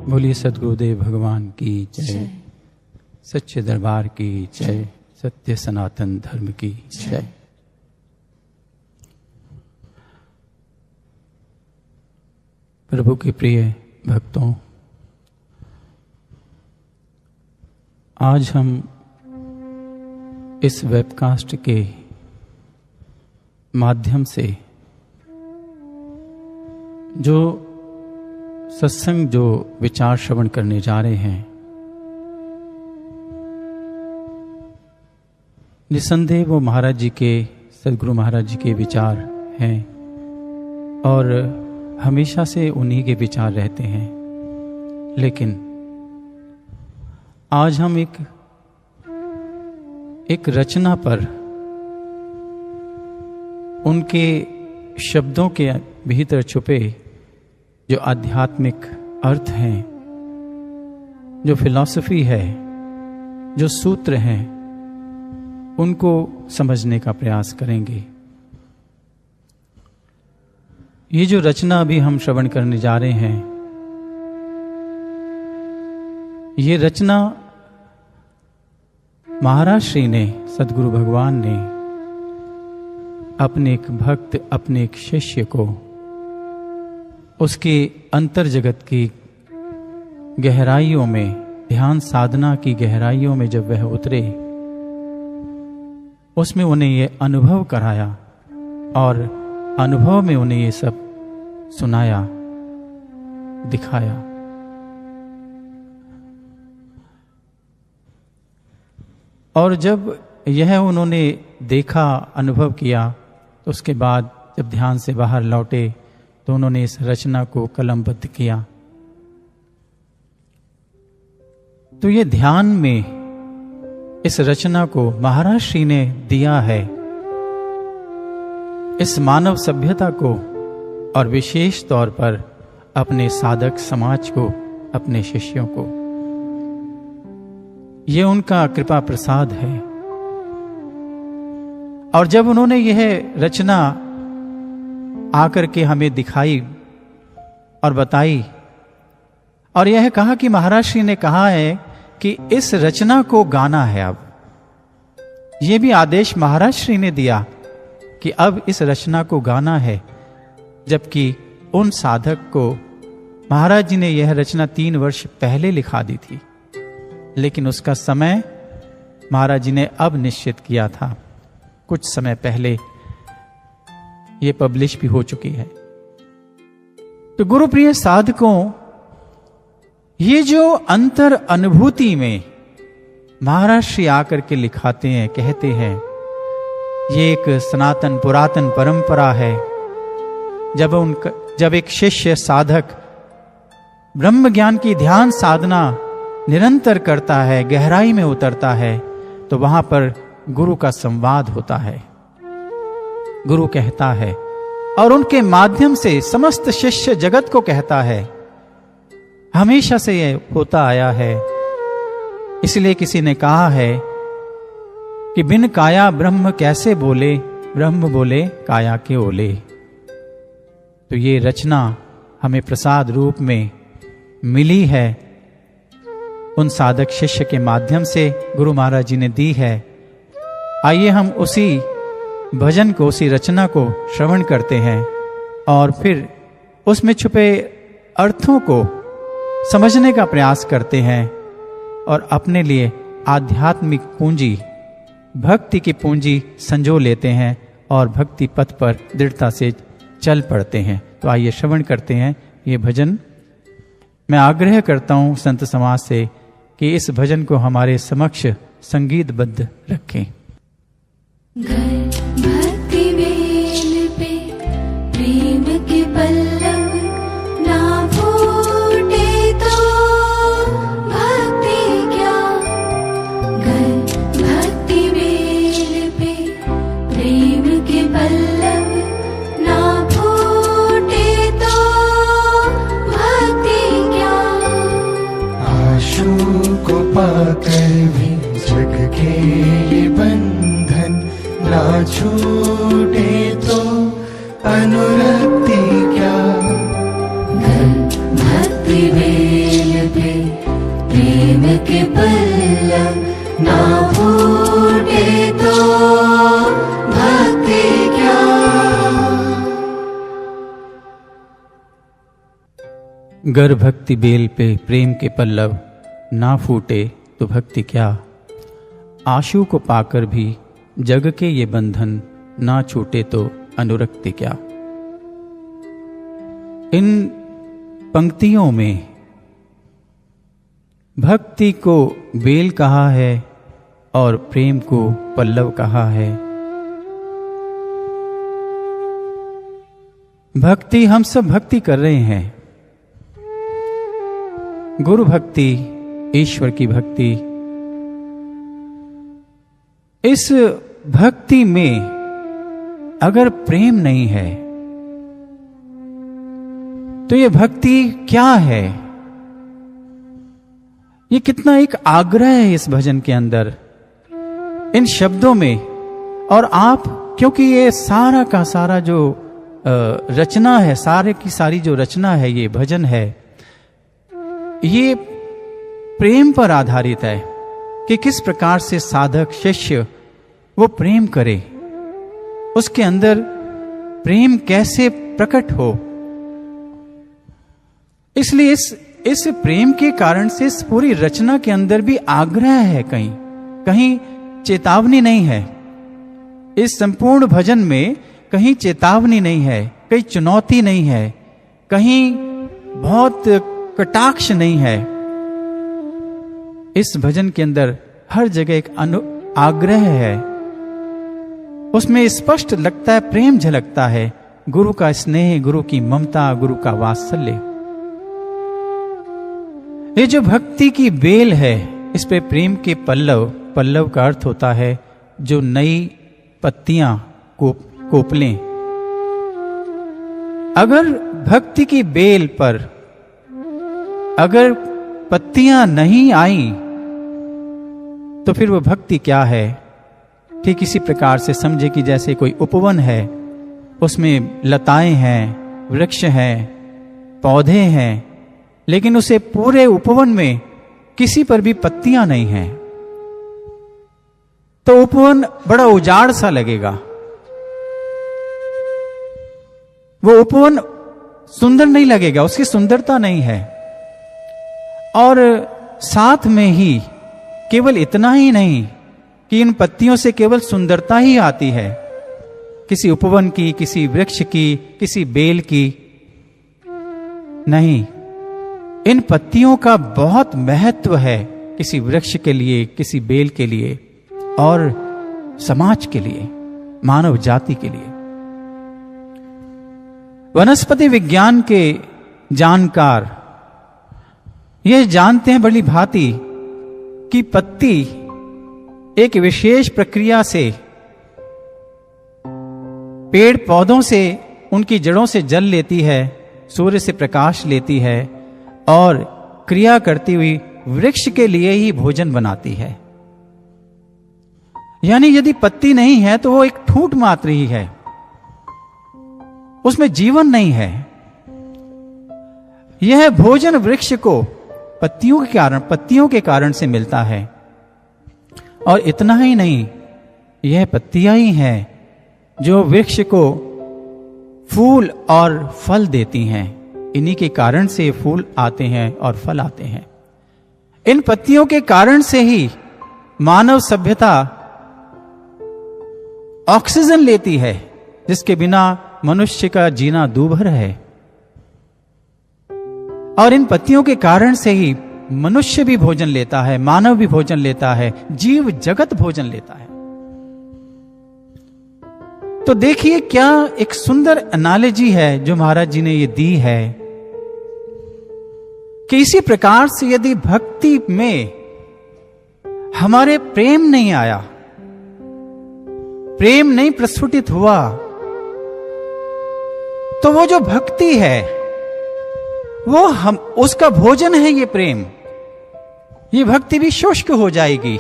बोलिए सद्गुरुदेव भगवान की जय, सच्चे दरबार की जय, सत्य सनातन धर्म की जय। प्रभु के प्रिय भक्तों, आज हम इस वेबकास्ट के माध्यम से जो सत्संग, जो विचार श्रवण करने जा रहे हैं, निसंदेह वो महाराज जी के, सदगुरु महाराज जी के विचार हैं और हमेशा से उन्हीं के विचार रहते हैं। लेकिन आज हम एक रचना पर, उनके शब्दों के भीतर छुपे जो आध्यात्मिक अर्थ हैं, जो फिलॉसफी है, जो सूत्र हैं, उनको समझने का प्रयास करेंगे। ये जो रचना अभी हम श्रवण करने जा रहे हैं, ये रचना महाराज श्री ने, सदगुरु भगवान ने अपने एक भक्त, अपने एक शिष्य को उसके अंतर जगत की गहराइयों में, ध्यान साधना की गहराइयों में जब वह उतरे, उसमें उन्हें ये अनुभव कराया और अनुभव में उन्हें ये सब सुनाया, दिखाया। और जब यह उन्होंने देखा, अनुभव किया, तो उसके बाद जब ध्यान से बाहर लौटे तो उन्होंने इस रचना को कलमबद्ध किया। तो ये ध्यान में इस रचना को महाराज श्री ने दिया है इस मानव सभ्यता को, और विशेष तौर पर अपने साधक समाज को, अपने शिष्यों को। ये उनका कृपा प्रसाद है। और जब उन्होंने यह रचना आकर के हमें दिखाई और बताई, और यह कहा कि महाराज श्री ने कहा है कि इस रचना को गाना है। अब यह भी आदेश महाराज श्री ने दिया कि अब इस रचना को गाना है। जबकि उन साधक को महाराज जी ने यह रचना 3 वर्ष पहले लिखा दी थी, लेकिन उसका समय महाराज जी ने अब निश्चित किया था। कुछ समय पहले ये पब्लिश भी हो चुकी है। तो गुरु प्रिय साधकों, ये जो अंतर अनुभूति में महाराज श्री आकर के लिखाते हैं, कहते हैं, ये एक सनातन पुरातन परंपरा है। जब एक शिष्य साधक ब्रह्म ज्ञान की ध्यान साधना निरंतर करता है, गहराई में उतरता है, तो वहां पर गुरु का संवाद होता है। गुरु कहता है और उनके माध्यम से समस्त शिष्य जगत को कहता है। हमेशा से यह होता आया है। इसलिए किसी ने कहा है कि बिन काया ब्रह्म कैसे बोले, ब्रह्म बोले काया के ओले। तो ये रचना हमें प्रसाद रूप में मिली है, उन साधक शिष्य के माध्यम से गुरु महाराज जी ने दी है। आइए हम उसी भजन को, उसी रचना को श्रवण करते हैं और फिर उसमें छुपे अर्थों को समझने का प्रयास करते हैं और अपने लिए आध्यात्मिक पूंजी, भक्ति की पूंजी संजो लेते हैं और भक्ति पथ पर दृढ़ता से चल पड़ते हैं। तो आइए श्रवण करते हैं ये भजन। मैं आग्रह करता हूं संत समाज से कि इस भजन को हमारे समक्ष संगीतबद्ध रखें। भक्ति वेल पे प्रेम के पल्लव ना फूटे तो भक्ति क्या। भक्ति वेल पे प्रेम के पल्लव ना फूटे तो भक्ति क्या। आशु को पाकर भी जग के ये बंधन लाज के पल्लव ना फूटे तो भक्ति क्या। गर भक्ति बेल पे प्रेम के पल्लव ना फूटे तो भक्ति क्या। आशु को पाकर भी जग के ये बंधन ना छूटे तो अनुरक्ति क्या। इन पंक्तियों में भक्ति को बेल कहा है और प्रेम को पल्लव कहा है। भक्ति, हम सब भक्ति कर रहे हैं, गुरु भक्ति, ईश्वर की भक्ति। इस भक्ति में अगर प्रेम नहीं है तो ये भक्ति क्या है। ये कितना एक आग्रह है इस भजन के अंदर, इन शब्दों में। और आप, क्योंकि ये सारा का सारा जो रचना है, सारे की सारी जो रचना है, ये भजन है, ये प्रेम पर आधारित है कि किस प्रकार से साधक शिष्य वो प्रेम करे, उसके अंदर प्रेम कैसे प्रकट हो। इसलिए इस प्रेम के कारण से इस पूरी रचना के अंदर भी आग्रह है, कहीं कहीं चेतावनी नहीं है। इस संपूर्ण भजन में कहीं चेतावनी नहीं है, कहीं चुनौती नहीं है, कहीं बहुत कटाक्ष नहीं है। इस भजन के अंदर हर जगह एक आग्रह है, उसमें स्पष्ट लगता है, प्रेम झलकता है, गुरु का स्नेह, गुरु की ममता, गुरु का वात्सल्य। ये जो भक्ति की बेल है, इस पे प्रेम के पल्लव, पल्लव का अर्थ होता है जो नई पत्तियां कोपलें। अगर भक्ति की बेल पर अगर पत्तियां नहीं आई तो फिर वो भक्ति क्या है। ठीक इसी प्रकार से समझे कि जैसे कोई उपवन है, उसमें लताएं हैं, वृक्ष हैं, पौधे हैं, लेकिन उसे पूरे उपवन में किसी पर भी पत्तियां नहीं हैं, तो उपवन बड़ा उजाड़ सा लगेगा। वो उपवन सुंदर नहीं लगेगा, उसकी सुंदरता नहीं है। और साथ में ही केवल इतना ही नहीं कि इन पत्तियों से केवल सुंदरता ही आती है, किसी उपवन की, किसी वृक्ष की, किसी बेल की नहीं, इन पत्तियों का बहुत महत्व है किसी वृक्ष के लिए, किसी बेल के लिए और समाज के लिए, मानव जाति के लिए। वनस्पति विज्ञान के जानकार यह जानते हैं बड़ी भांति कि पत्ती एक विशेष प्रक्रिया से पेड़ पौधों से, उनकी जड़ों से जल लेती है, सूर्य से प्रकाश लेती है और क्रिया करती हुई वृक्ष के लिए ही भोजन बनाती है। यानी यदि पत्ती नहीं है तो वो एक ठूंठ मात्र ही है, उसमें जीवन नहीं है। यह भोजन वृक्ष को पत्तियों के कारण से मिलता है। और इतना ही नहीं, यह पत्तियां ही हैं जो वृक्ष को फूल और फल देती हैं। इन्हीं के कारण से फूल आते हैं और फल आते हैं। इन पत्तियों के कारण से ही मानव सभ्यता ऑक्सीजन लेती है, जिसके बिना मनुष्य का जीना दूभर है। और इन पत्तियों के कारण से ही मनुष्य भी भोजन लेता है, मानव भी भोजन लेता है, जीव जगत भोजन लेता है। तो देखिए क्या एक सुंदर एनालॉजी है जो महाराज जी ने ये दी है कि इसी प्रकार से यदि भक्ति में हमारे प्रेम नहीं आया, प्रेम नहीं प्रस्फुटित हुआ, तो वो जो भक्ति है वो हम उसका भोजन है। ये प्रेम, ये भक्ति भी शुष्क हो जाएगी,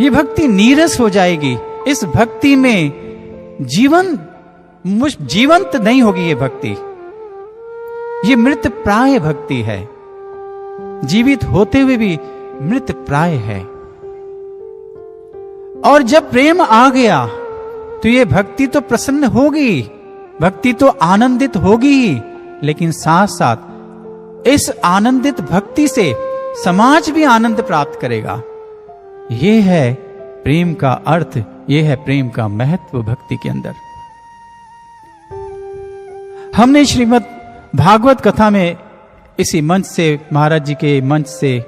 ये भक्ति नीरस हो जाएगी। इस भक्ति में जीवंत नहीं होगी ये भक्ति, ये मृत प्राय भक्ति है। जीवित होते हुए भी मृत प्राय है। और जब प्रेम आ गया तो ये भक्ति तो प्रसन्न होगी, भक्ति तो आनंदित होगी ही, लेकिन साथ साथ इस आनंदित भक्ति से समाज भी आनंद प्राप्त करेगा। ये है प्रेम का अर्थ, ये है प्रेम का महत्व भक्ति के अंदर। हमने श्रीमद् भागवत कथा में इसी मंच से, महाराज जी के मंच से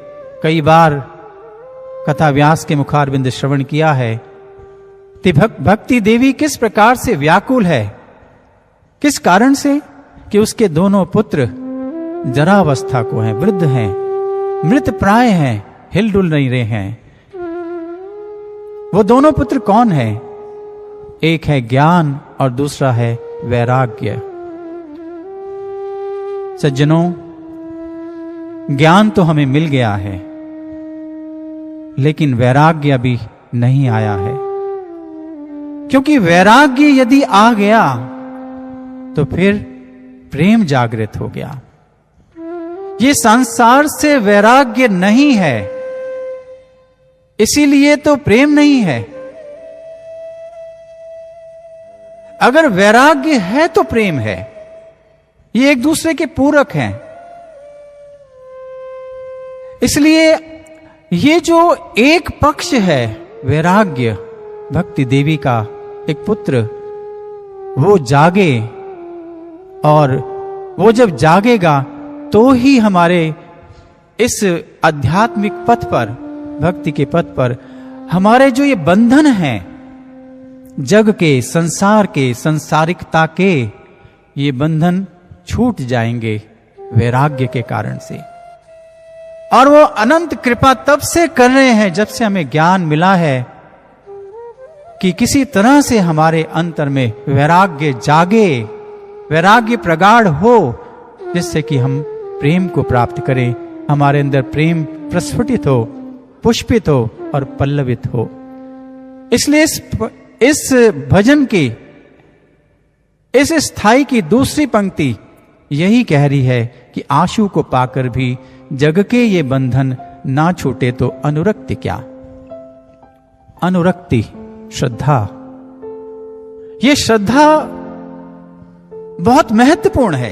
कई बार कथा व्यास के मुखारबिंद श्रवण किया है कि भक्ति देवी किस प्रकार से व्याकुल है। किस कारण से? कि उसके दोनों पुत्र जरावस्था को हैं, वृद्ध हैं, मृत प्राय हैं, हिलडुल नहीं रहे हैं। वो दोनों पुत्र कौन है? एक है ज्ञान और दूसरा है वैराग्य। सज्जनों, ज्ञान तो हमें मिल गया है, लेकिन वैराग्य अभी नहीं आया है। क्योंकि वैराग्य यदि आ गया तो फिर प्रेम जागृत हो गया। ये संसार से वैराग्य नहीं है, इसीलिए तो प्रेम नहीं है। अगर वैराग्य है तो प्रेम है, ये एक दूसरे के पूरक हैं। इसलिए ये जो एक पक्ष है वैराग्य, भक्ति देवी का एक पुत्र वो जागे, और वो जब जागेगा तो ही हमारे इस आध्यात्मिक पथ पर, भक्ति के पथ पर हमारे जो ये बंधन हैं जग के, संसार के, संसारिकता के, ये बंधन छूट जाएंगे वैराग्य के कारण से। और वो अनंत कृपा तब से कर रहे हैं जब से हमें ज्ञान मिला है कि किसी तरह से हमारे अंतर में वैराग्य जागे, वैराग्य प्रगाढ़ हो, जिससे कि हम प्रेम को प्राप्त करें, हमारे अंदर प्रेम प्रस्फुटित हो, पुष्पित हो और पल्लवित हो। इसलिए इस भजन की, इस स्थाई की दूसरी पंक्ति यही कह रही है कि आशु को पाकर भी जग के ये बंधन ना छूटे तो अनुरक्ति क्या? अनुरक्ति श्रद्धा। ये श्रद्धा बहुत महत्वपूर्ण है।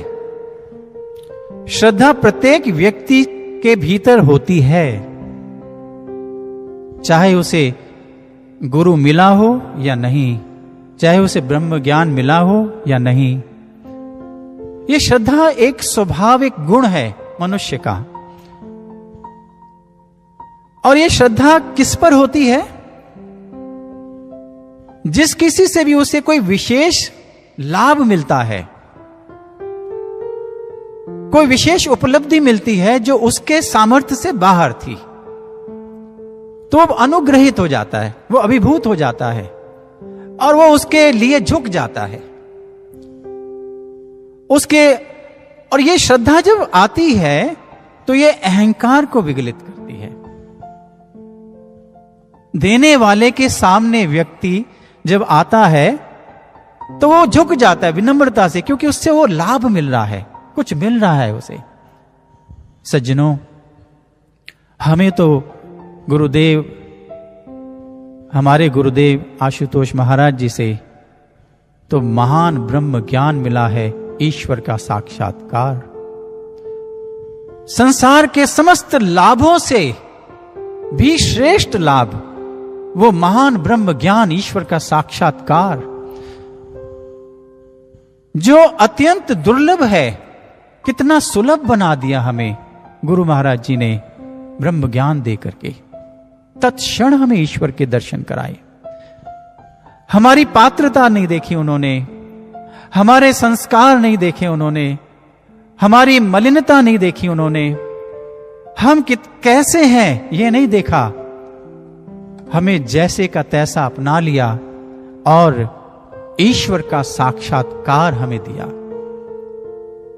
श्रद्धा प्रत्येक व्यक्ति के भीतर होती है, चाहे उसे गुरु मिला हो या नहीं, चाहे उसे ब्रह्म ज्ञान मिला हो या नहीं। ये श्रद्धा एक स्वाभाविक गुण है मनुष्य का। और ये श्रद्धा किस पर होती है? जिस किसी से भी उसे कोई विशेष लाभ मिलता है, कोई विशेष उपलब्धि मिलती है जो उसके सामर्थ्य से बाहर थी, तो वो अनुग्रहित हो जाता है, वो अभिभूत हो जाता है और वो उसके लिए झुक जाता है उसके। और ये श्रद्धा जब आती है तो ये अहंकार को विगलित करती है। देने वाले के सामने व्यक्ति जब आता है तो वो झुक जाता है विनम्रता से, क्योंकि उससे वो लाभ मिल रहा है, कुछ मिल रहा है उसे। सज्जनों, हमें तो गुरुदेव, हमारे गुरुदेव आशुतोष महाराज जी से तो महान ब्रह्म ज्ञान मिला है, ईश्वर का साक्षात्कार। संसार के समस्त लाभों से भी श्रेष्ठ लाभ वो महान ब्रह्म ज्ञान, ईश्वर का साक्षात्कार, जो अत्यंत दुर्लभ है, कितना सुलभ बना दिया हमें गुरु महाराज जी ने ब्रह्म ज्ञान दे करके। तत्क्षण हमें ईश्वर के दर्शन कराए। हमारी पात्रता नहीं देखी उन्होंने, हमारे संस्कार नहीं देखे उन्होंने, हमारी मलिनता नहीं देखी उन्होंने, हम कैसे हैं ये नहीं देखा। हमें जैसे का तैसा अपना लिया और ईश्वर का साक्षात्कार हमें दिया।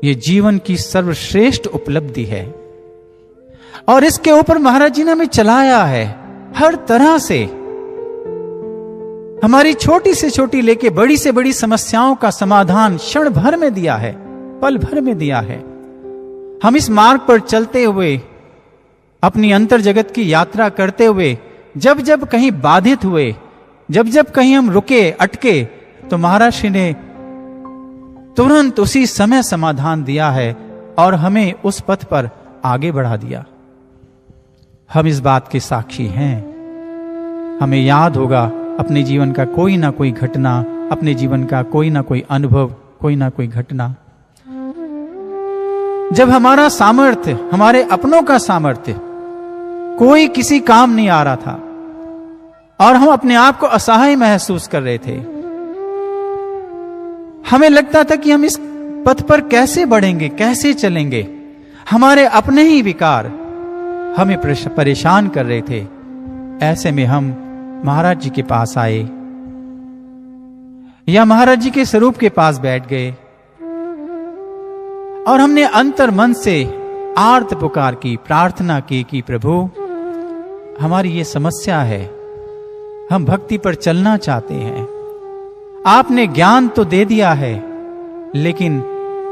ये जीवन की सर्वश्रेष्ठ उपलब्धि है और इसके ऊपर महाराज जी ने हमें चलाया है हर तरह से। हमारी छोटी से छोटी लेके बड़ी से बड़ी समस्याओं का समाधान क्षण भर में दिया है, पल भर में दिया है। हम इस मार्ग पर चलते हुए अपनी अंतर जगत की यात्रा करते हुए जब जब कहीं बाधित हुए, जब जब कहीं हम रुके, अटके, तो महाराज श्री ने तुरंत उसी समय समाधान दिया है और हमें उस पथ पर आगे बढ़ा दिया। हम इस बात के साक्षी हैं। हमें याद होगा अपने जीवन का कोई ना कोई घटना, अपने जीवन का कोई ना कोई अनुभव, कोई ना कोई घटना, जब हमारा सामर्थ्य, हमारे अपनों का सामर्थ्य कोई किसी काम नहीं आ रहा था और हम अपने आप को असहाय महसूस कर रहे थे। हमें लगता था कि हम इस पथ पर कैसे बढ़ेंगे, कैसे चलेंगे। हमारे अपने ही विकार हमें परेशान कर रहे थे। ऐसे में हम महाराज जी के पास आए या महाराज जी के स्वरूप के पास बैठ गए और हमने अंतर मन से आर्त पुकार की, प्रार्थना की कि प्रभु हमारी ये समस्या है, हम भक्ति पर चलना चाहते हैं। आपने ज्ञान तो दे दिया है लेकिन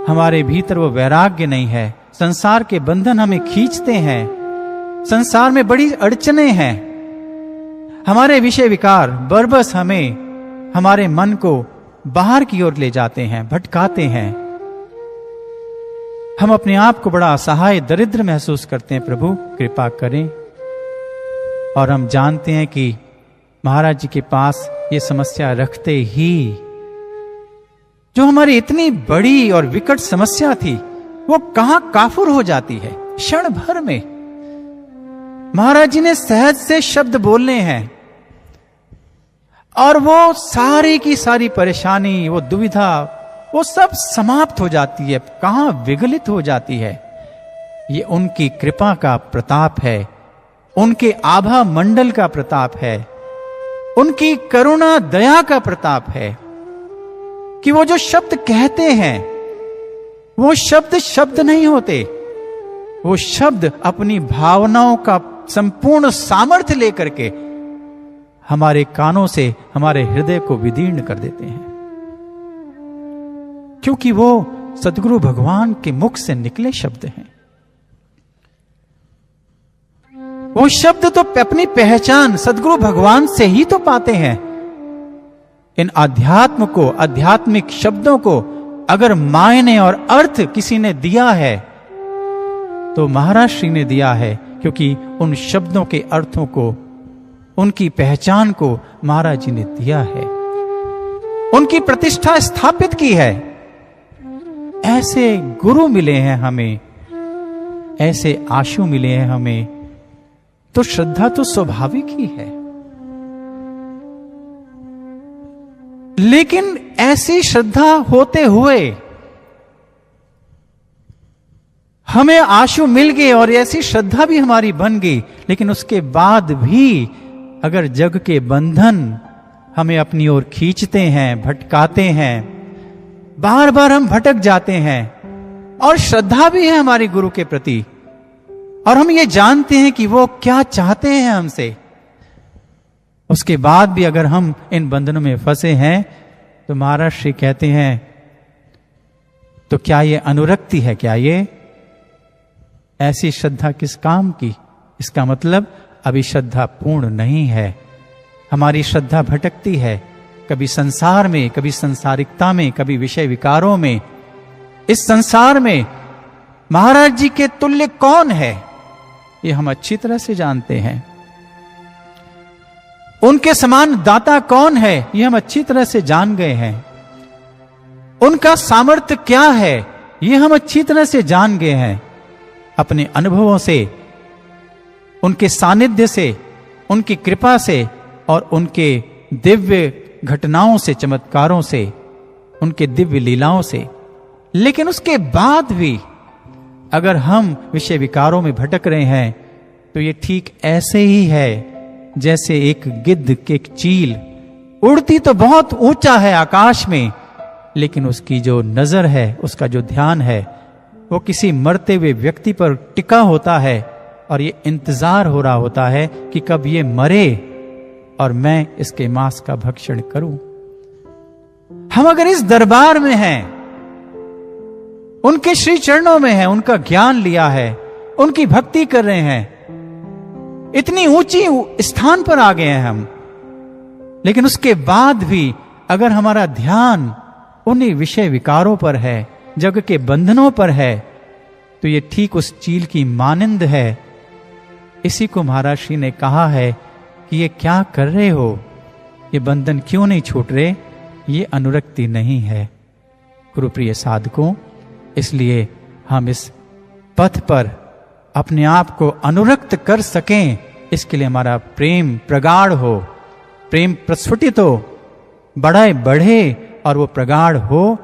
हमारे भीतर वो वैराग्य नहीं है। संसार के बंधन हमें खींचते हैं, संसार में बड़ी अड़चने हैं। हमारे विषय विकार बरबस हमें, हमारे मन को बाहर की ओर ले जाते हैं, भटकाते हैं। हम अपने आप को बड़ा असहाय, दरिद्र महसूस करते हैं। प्रभु कृपा करें। और हम जानते हैं कि महाराज जी के पास ये समस्या रखते ही जो हमारी इतनी बड़ी और विकट समस्या थी वो कहां काफुर हो जाती है क्षण भर में। महाराज जी ने सहज से शब्द बोलने हैं और वो सारी की सारी परेशानी, वो दुविधा, वो सब समाप्त हो जाती है, कहां विगलित हो जाती है। ये उनकी कृपा का प्रताप है, उनके आभा मंडल का प्रताप है, उनकी करुणा दया का प्रताप है कि वो जो शब्द कहते हैं वो शब्द शब्द नहीं होते, वो शब्द अपनी भावनाओं का संपूर्ण सामर्थ्य लेकर के हमारे कानों से हमारे हृदय को विदीर्ण कर देते हैं, क्योंकि वो सद्गुरु भगवान के मुख से निकले शब्द हैं। वो शब्द तो अपनी पहचान सद्गुरु भगवान से ही तो पाते हैं। इन अध्यात्म को, आध्यात्मिक शब्दों को अगर मायने और अर्थ किसी ने दिया है तो महाराज श्री ने दिया है, क्योंकि उन शब्दों के अर्थों को, उनकी पहचान को महाराज जी ने दिया है, उनकी प्रतिष्ठा स्थापित की है। ऐसे गुरु मिले हैं हमें, ऐसे आशु मिले हैं हमें, तो श्रद्धा तो स्वाभाविक ही है। लेकिन ऐसी श्रद्धा होते हुए हमें आशु मिल गए और ऐसी श्रद्धा भी हमारी बन गई, लेकिन उसके बाद भी अगर जग के बंधन हमें अपनी ओर खींचते हैं, भटकाते हैं, बार बार हम भटक जाते हैं, और श्रद्धा भी है हमारे गुरु के प्रति, और हम ये जानते हैं कि वो क्या चाहते हैं हमसे, उसके बाद भी अगर हम इन बंधनों में फंसे हैं तो महाराज श्री कहते हैं तो क्या ये अनुरक्ति है? क्या ये ऐसी श्रद्धा किस काम की? इसका मतलब अभी श्रद्धा पूर्ण नहीं है। हमारी श्रद्धा भटकती है, कभी संसार में, कभी संसारिकता में, कभी विषय विकारों में। इस संसार में महाराज जी के तुल्य कौन है ये हम अच्छी तरह से जानते हैं। उनके समान दाता कौन है ये हम अच्छी तरह से जान गए हैं। उनका सामर्थ्य क्या है ये हम अच्छी तरह से जान गए हैं। अपने अनुभवों से, उनके सानिध्य से, उनकी कृपा से और उनके दिव्य घटनाओं से, चमत्कारों से, उनके दिव्य लीलाओं से। लेकिन उसके बाद भी अगर हम विषय विकारों में भटक रहे हैं तो ये ठीक ऐसे ही है जैसे एक गिद्ध की एक चील उड़ती तो बहुत ऊंचा है आकाश में, लेकिन उसकी जो नजर है, उसका जो ध्यान है, वो किसी मरते हुए व्यक्ति पर टिका होता है और ये इंतजार हो रहा होता है कि कब ये मरे और मैं इसके मांस का भक्षण करूं। हम अगर इस दरबार में हैं, उनके श्री चरणों में हैं, उनका ज्ञान लिया है, उनकी भक्ति कर रहे हैं, इतनी ऊंची स्थान पर आ गए हैं हम, लेकिन उसके बाद भी अगर हमारा ध्यान उन्हीं विषय विकारों पर है, जग के बंधनों पर है, तो ये ठीक उस चील की मानिंद है। इसी को महाराज श्री ने कहा है कि ये क्या कर रहे हो, ये बंधन क्यों नहीं छूट रहे, ये अनुरक्ति नहीं है। गुरुप्रिय साधकों, इसलिए हम इस पथ पर अपने आप को अनुरक्त कर सकें, इसके लिए हमारा प्रेम प्रगाढ़ हो, प्रेम प्रस्फुटित हो, बढ़े और वो प्रगाढ़ हो,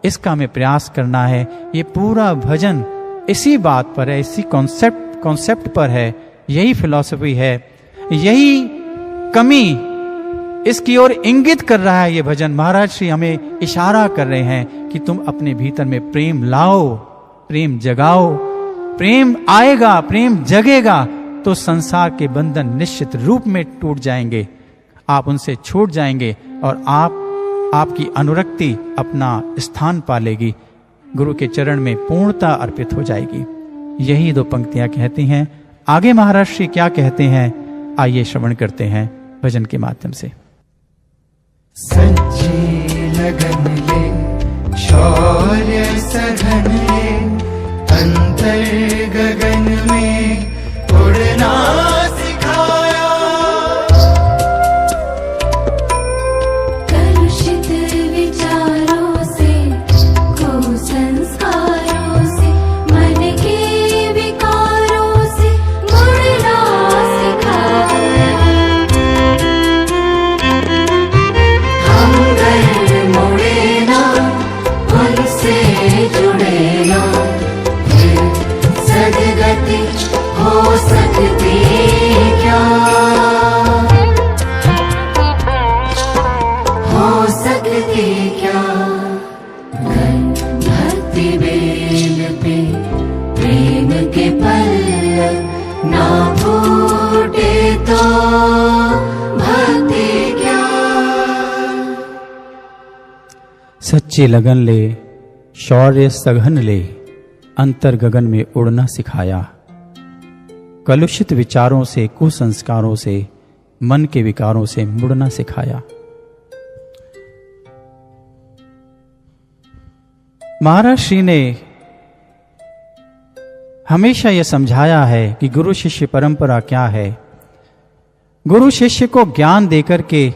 इसका हमें प्रयास करना है। ये पूरा भजन इसी बात पर है, इसी कॉन्सेप्ट पर है, यही फिलॉसफी है, यही कमी इसकी ओर इंगित कर रहा है ये भजन। महाराज श्री हमें इशारा कर रहे हैं कि तुम अपने भीतर में प्रेम लाओ, प्रेम जगाओ, प्रेम आएगा, प्रेम जगेगा तो संसार के बंधन निश्चित रूप में टूट जाएंगे, आप उनसे छूट जाएंगे और आपकी अनुरक्ति अपना स्थान पा लेगी, गुरु के चरण में पूर्णता अर्पित हो जाएगी। यही दो पंक्तियां कहती हैं। आगे महाराज श्री क्या कहते हैं, आइए श्रवण करते हैं भजन के माध्यम से। सच्ची लगन ले, शौर्य सघन ले, अंतर गगन में उड़ना सिखाया। कलुषित विचारों से, कुसंस्कारों से, मन के विकारों से मुड़ना सिखाया। हम घर मुड़े ना, उनसे जुड़े ना, फिर सदगति हो सकती क्या, हो सकती क्या। घर भक्ति बेल पे प्रेम के पल्लव ना फूटे तो भक्ति क्या। सच्ची लगन ले, शौर्य सघन ले, अंतर गगन में उड़ना सिखाया। कलुषित विचारों से, कुसंस्कारों से, मन के विकारों से मुड़ना सिखाया। महाराज श्री ने हमेशा यह समझाया है कि गुरु शिष्य परंपरा क्या है। गुरु शिष्य को ज्ञान देकर के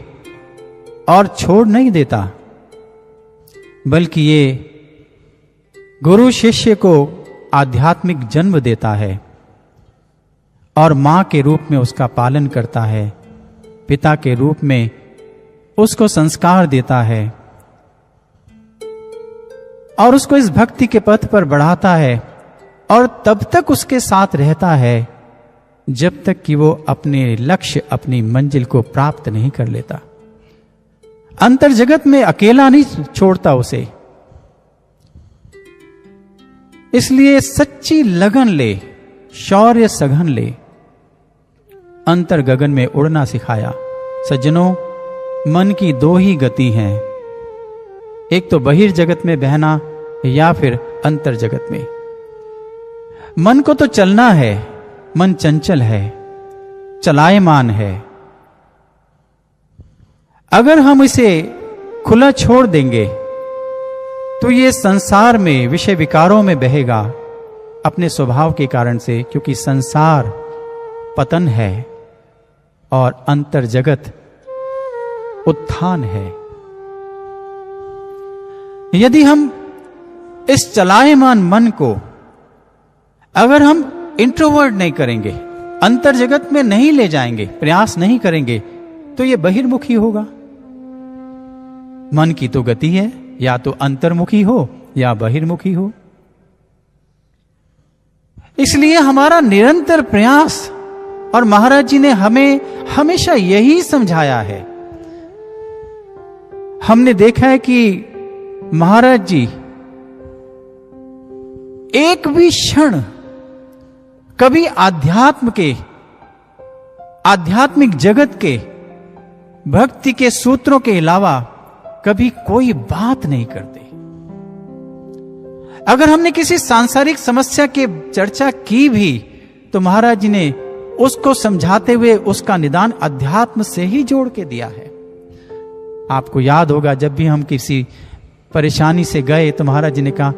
और छोड़ नहीं देता, बल्कि ये गुरु शिष्य को आध्यात्मिक जन्म देता है और मां के रूप में उसका पालन करता है, पिता के रूप में उसको संस्कार देता है और उसको इस भक्ति के पथ पर बढ़ाता है और तब तक उसके साथ रहता है जब तक कि वो अपने लक्ष्य, अपनी मंजिल को प्राप्त नहीं कर लेता। अंतर जगत में अकेला नहीं छोड़ता उसे। इसलिए सच्ची लगन ले, शौर्य सघन ले, अंतर गगन में उड़ना सिखाया। सज्जनों, मन की दो ही गति हैं, एक तो बहिर्जगत में बहना या फिर अंतर जगत में। मन को तो चलना है, मन चंचल है, चलायमान है। अगर हम इसे खुला छोड़ देंगे तो ये संसार में विषय विकारों में बहेगा अपने स्वभाव के कारण से, क्योंकि संसार पतन है और अंतर जगत उत्थान है। यदि हम इस चलायमान मन को अगर हम इंट्रोवर्ट नहीं करेंगे, अंतर जगत में नहीं ले जाएंगे, प्रयास नहीं करेंगे, तो यह बहिर्मुखी होगा। मन की तो गति है, या तो अंतर्मुखी हो या बहिर्मुखी हो। इसलिए हमारा निरंतर प्रयास, और महाराज जी ने हमें हमेशा यही समझाया है। हमने देखा है कि महाराज जी एक भी क्षण कभी आध्यात्मिक जगत के भक्ति के सूत्रों के अलावा कभी कोई बात नहीं करते। अगर हमने किसी सांसारिक समस्या की चर्चा की भी तो महाराज जी ने उसको समझाते हुए उसका निदान अध्यात्म से ही जोड़ के दिया है। आपको याद होगा जब भी हम किसी परेशानी से गए तो महाराज जी ने कहा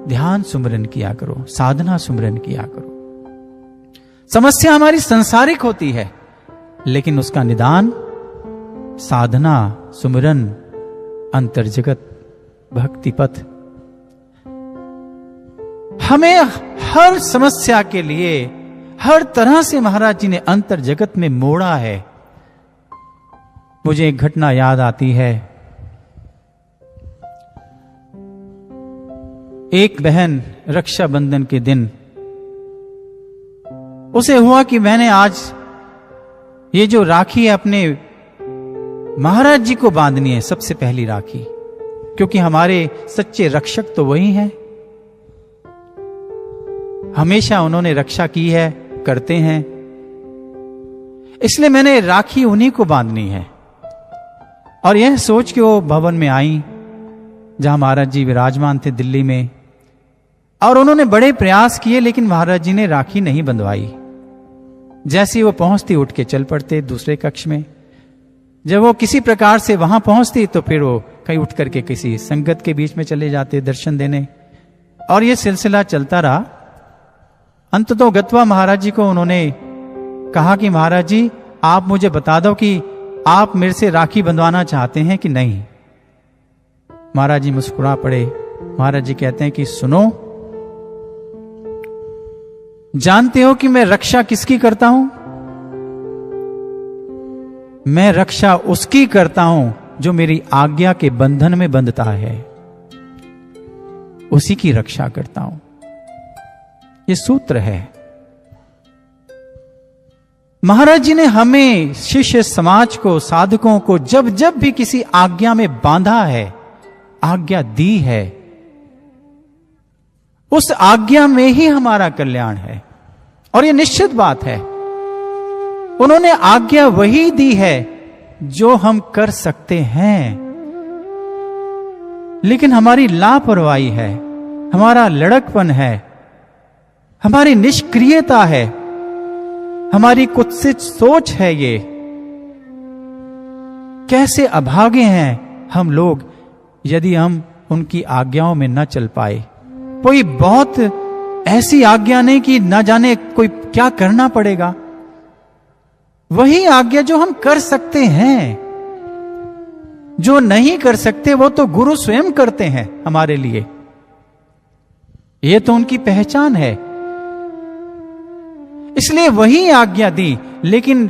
ध्यान सुमरन किया करो, साधना सुमरन किया करो। समस्या हमारी संसारिक होती है लेकिन उसका निदान साधना, सुमरन, अंतर्जगत, भक्ति पथ। हमें हर समस्या के लिए हर तरह से महाराज जी ने अंतर जगत में मोड़ा है। मुझे एक घटना याद आती है। एक बहन रक्षाबंधन के दिन उसे हुआ कि मैंने आज ये जो राखी है अपने महाराज जी को बांधनी है, सबसे पहली राखी, क्योंकि हमारे सच्चे रक्षक तो वही हैं। हमेशा उन्होंने रक्षा की है, करते हैं, इसलिए मैंने राखी उन्हीं को बांधनी है। और यह सोच के वो भवन में आई जहां महाराज जी विराजमान थे दिल्ली में, और उन्होंने बड़े प्रयास किए लेकिन महाराज जी ने राखी नहीं बंधवाई। जैसे वो पहुंचती उठ के चल पड़ते दूसरे कक्ष में। जब वो किसी प्रकार से वहां पहुंचती तो फिर वो कहीं उठ करके किसी संगत के बीच में चले जाते दर्शन देने, और ये सिलसिला चलता रहा। अंततः गत्वा महाराज जी को उन्होंने कहा कि महाराज जी आप मुझे बता दो कि आप मेरे से राखी बंधवाना चाहते हैं कि नहीं। महाराज जी मुस्कुरा पड़े। महाराज जी कहते हैं कि सुनो, जानते हो कि मैं रक्षा किसकी करता हूं? मैं रक्षा उसकी करता हूं जो मेरी आज्ञा के बंधन में बंधता है, उसी की रक्षा करता हूं। ये सूत्र है। महाराज जी ने हमें, शिष्य समाज को, साधकों को जब जब भी किसी आज्ञा में बांधा है, आज्ञा दी है, उस आज्ञा में ही हमारा कल्याण है। और ये निश्चित बात है। उन्होंने आज्ञा वही दी है जो हम कर सकते हैं, लेकिन हमारी लापरवाही है, हमारा लड़कपन है, हमारी निष्क्रियता है, हमारी कुत्सित सोच है। ये कैसे अभागे हैं हम लोग यदि हम उनकी आज्ञाओं में न चल पाए। कोई बहुत ऐसी आज्ञा नहीं कि न जाने कोई क्या करना पड़ेगा, वही आज्ञा जो हम कर सकते हैं। जो नहीं कर सकते वो तो गुरु स्वयं करते हैं हमारे लिए, ये तो उनकी पहचान है, इसलिए वही आज्ञा दी। लेकिन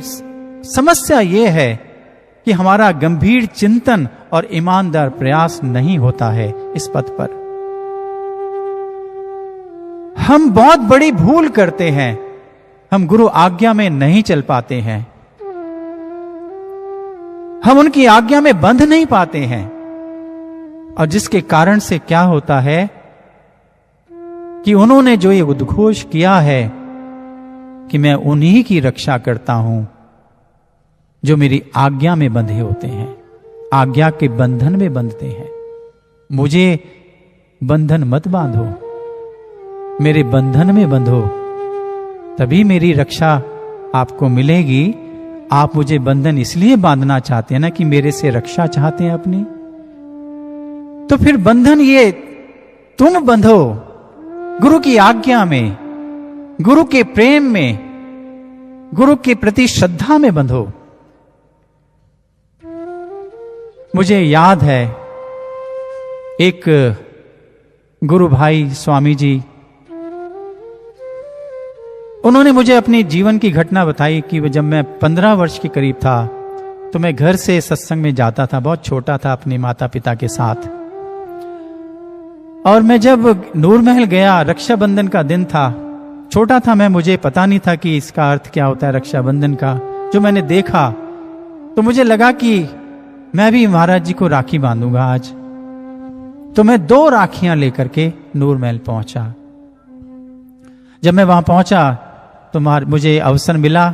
समस्या यह है कि हमारा गंभीर चिंतन और ईमानदार प्रयास नहीं होता है इस पथ पर। हम बहुत बड़ी भूल करते हैं, हम गुरु आज्ञा में नहीं चल पाते हैं, हम उनकी आज्ञा में बंध नहीं पाते हैं। और जिसके कारण से क्या होता है कि उन्होंने जो ये उद्घोष किया है कि मैं उन्हीं की रक्षा करता हूं जो मेरी आज्ञा में बंधे होते हैं, आज्ञा के बंधन में बंधते हैं। मुझे बंधन मत बांधो, मेरे बंधन में बंधो, तभी मेरी रक्षा आपको मिलेगी। आप मुझे बंधन इसलिए बांधना चाहते हैं ना कि मेरे से रक्षा चाहते हैं अपनी, तो फिर बंधन ये तुम बंधो गुरु की आज्ञा में, गुरु के प्रेम में, गुरु के प्रति श्रद्धा में बंधो। मुझे याद है एक गुरु भाई स्वामी जी, उन्होंने मुझे अपनी जीवन की घटना बताई कि जब मैं 15 वर्ष के करीब था तो मैं घर से सत्संग में जाता था, बहुत छोटा था, अपने माता पिता के साथ। और मैं जब नूरमहल गया, रक्षाबंधन का दिन था, छोटा था मैं, मुझे पता नहीं था कि इसका अर्थ क्या होता है रक्षाबंधन का। जो मैंने देखा तो मुझे लगा कि मैं भी महाराज जी को राखी बांधूंगा आज। तो मैं 2 राखियां लेकर के नूरमहल पहुंचा। जब मैं वहां पहुंचा तो मुझे अवसर मिला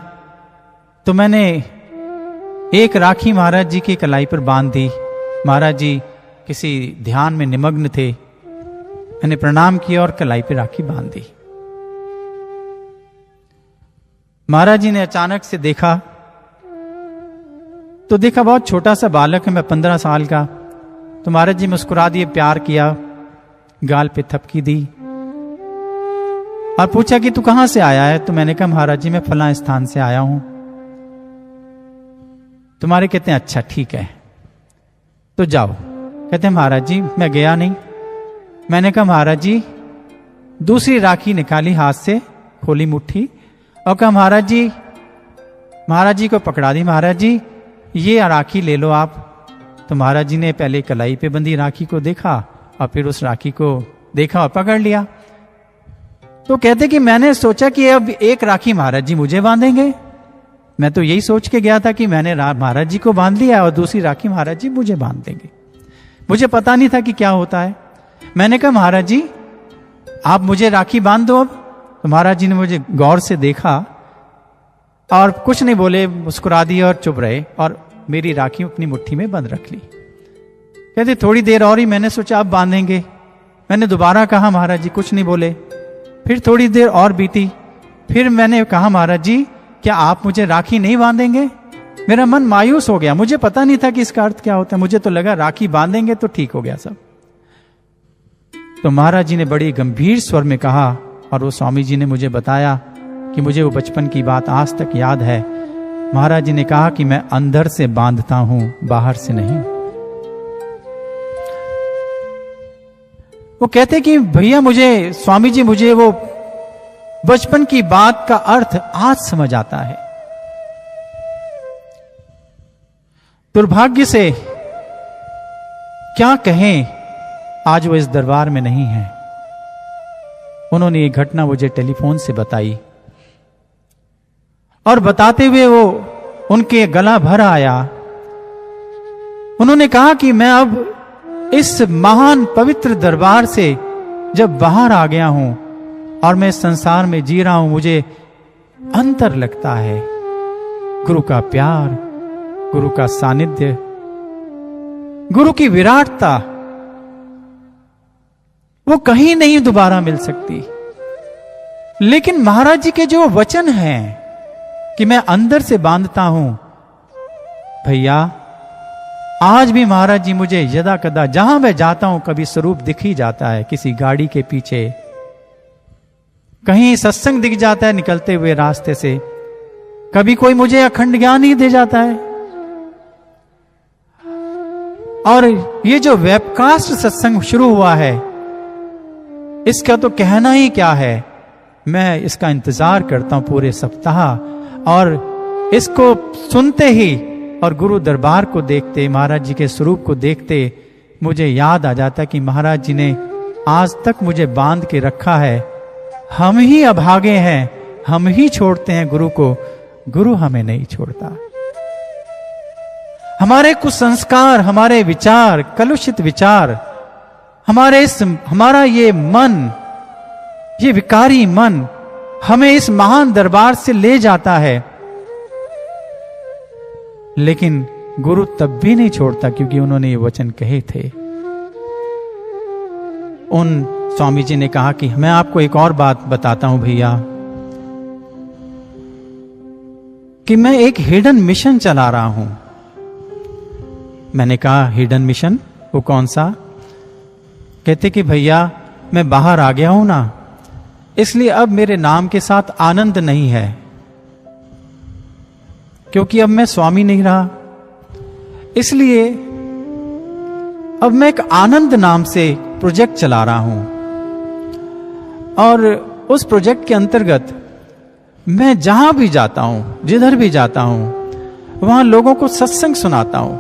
तो मैंने एक राखी महाराज जी की कलाई पर बांध दी। महाराज जी किसी ध्यान में निमग्न थे, मैंने प्रणाम किया और कलाई पर राखी बांध दी। महाराज जी ने अचानक से देखा तो देखा बहुत छोटा सा बालक है, मैं 15 साल का। तो महाराज जी मुस्कुरा दिए, प्यार किया, गाल पे थपकी दी और पूछा कि तू कहां से आया है? तो मैंने कहा महाराज जी मैं फलां स्थान से आया हूं। तुम्हारे कहते हैं अच्छा ठीक है तो जाओ। कहते हैं महाराज जी मैं गया नहीं। मैंने कहा महाराज जी, दूसरी राखी निकाली हाथ से, खोली मुट्ठी और कहा महाराज जी को पकड़ा दी, महाराज जी ये राखी ले लो आप। तो महाराज जी ने पहले कलाई पे बंधी राखी को देखा और फिर उस राखी को देखा और पकड़ लिया। तो कहते कि मैंने सोचा कि अब एक राखी महाराज जी मुझे बांधेंगे। मैं तो यही सोच के गया था कि मैंने महाराज जी को बांध लिया और दूसरी राखी महाराज जी मुझे बांध देंगे। मुझे पता नहीं था कि क्या होता है। मैंने कहा महाराज जी आप मुझे राखी बांध दो अब। तो महाराज जी ने मुझे गौर से देखा और कुछ नहीं बोले, मुस्कुरा दिए और चुप रहे और मेरी राखी अपनी मुट्ठी में बंद रख ली। कहते थोड़ी देर और ही मैंने सोचा अब बांधेंगे। मैंने दोबारा कहा महाराज जी, कुछ नहीं बोले। फिर थोड़ी देर और बीती, फिर मैंने कहा महाराज जी क्या आप मुझे राखी नहीं बांधेंगे? मेरा मन मायूस हो गया, मुझे पता नहीं था कि इसका अर्थ क्या होता है। मुझे तो लगा राखी बांधेंगे तो ठीक हो गया सब। तो महाराज जी ने बड़ी गंभीर स्वर में कहा और वो स्वामी जी ने मुझे बताया कि मुझे वो बचपन की बात आज तक याद है। महाराज जी ने कहा कि मैं अंदर से बांधता हूं, बाहर से नहीं। वो कहते कि भैया मुझे, स्वामी जी मुझे वो बचपन की बात का अर्थ आज समझ आता है। दुर्भाग्य से क्या कहें, आज वो इस दरबार में नहीं है। उन्होंने ये घटना मुझे टेलीफोन से बताई और बताते हुए वो उनके गला भर आया। उन्होंने कहा कि मैं अब इस महान पवित्र दरबार से जब बाहर आ गया हूं और मैं संसार में जी रहा हूं, मुझे अंतर लगता है। गुरु का प्यार, गुरु का सानिध्य, गुरु की विराटता वो कहीं नहीं दोबारा मिल सकती। लेकिन महाराज जी के जो वचन हैं कि मैं अंदर से बांधता हूं, भैया आज भी महाराज जी मुझे यदा कदा जहां मैं जाता हूं कभी स्वरूप दिख ही जाता है, किसी गाड़ी के पीछे, कहीं सत्संग दिख जाता है निकलते हुए रास्ते से, कभी कोई मुझे अखंड ज्ञान ही दे जाता है। और ये जो वेबकास्ट सत्संग शुरू हुआ है इसका तो कहना ही क्या है। मैं इसका इंतजार करता हूं पूरे सप्ताह और इसको सुनते ही और गुरु दरबार को देखते, महाराज जी के स्वरूप को देखते मुझे याद आ जाता कि महाराज जी ने आज तक मुझे बांध के रखा है। हम ही अभागे हैं, हम ही छोड़ते हैं गुरु को, गुरु हमें नहीं छोड़ता। हमारे कुसंस्कार, हमारे विचार, कलुषित विचार, हमारा ये मन, ये विकारी मन हमें इस महान दरबार से ले जाता है। लेकिन गुरु तब भी नहीं छोड़ता क्योंकि उन्होंने ये वचन कहे थे। उन स्वामी जी ने कहा कि मैं आपको एक और बात बताता हूं भैया, कि मैं एक हिडन मिशन चला रहा हूं। मैंने कहा हिडन मिशन वो कौन सा? कहते कि भैया मैं बाहर आ गया हूं ना, इसलिए अब मेरे नाम के साथ आनंद नहीं है, क्योंकि अब मैं स्वामी नहीं रहा। इसलिए अब मैं एक आनंद नाम से प्रोजेक्ट चला रहा हूं और उस प्रोजेक्ट के अंतर्गत मैं जहां भी जाता हूं, जिधर भी जाता हूं, वहां लोगों को सत्संग सुनाता हूं,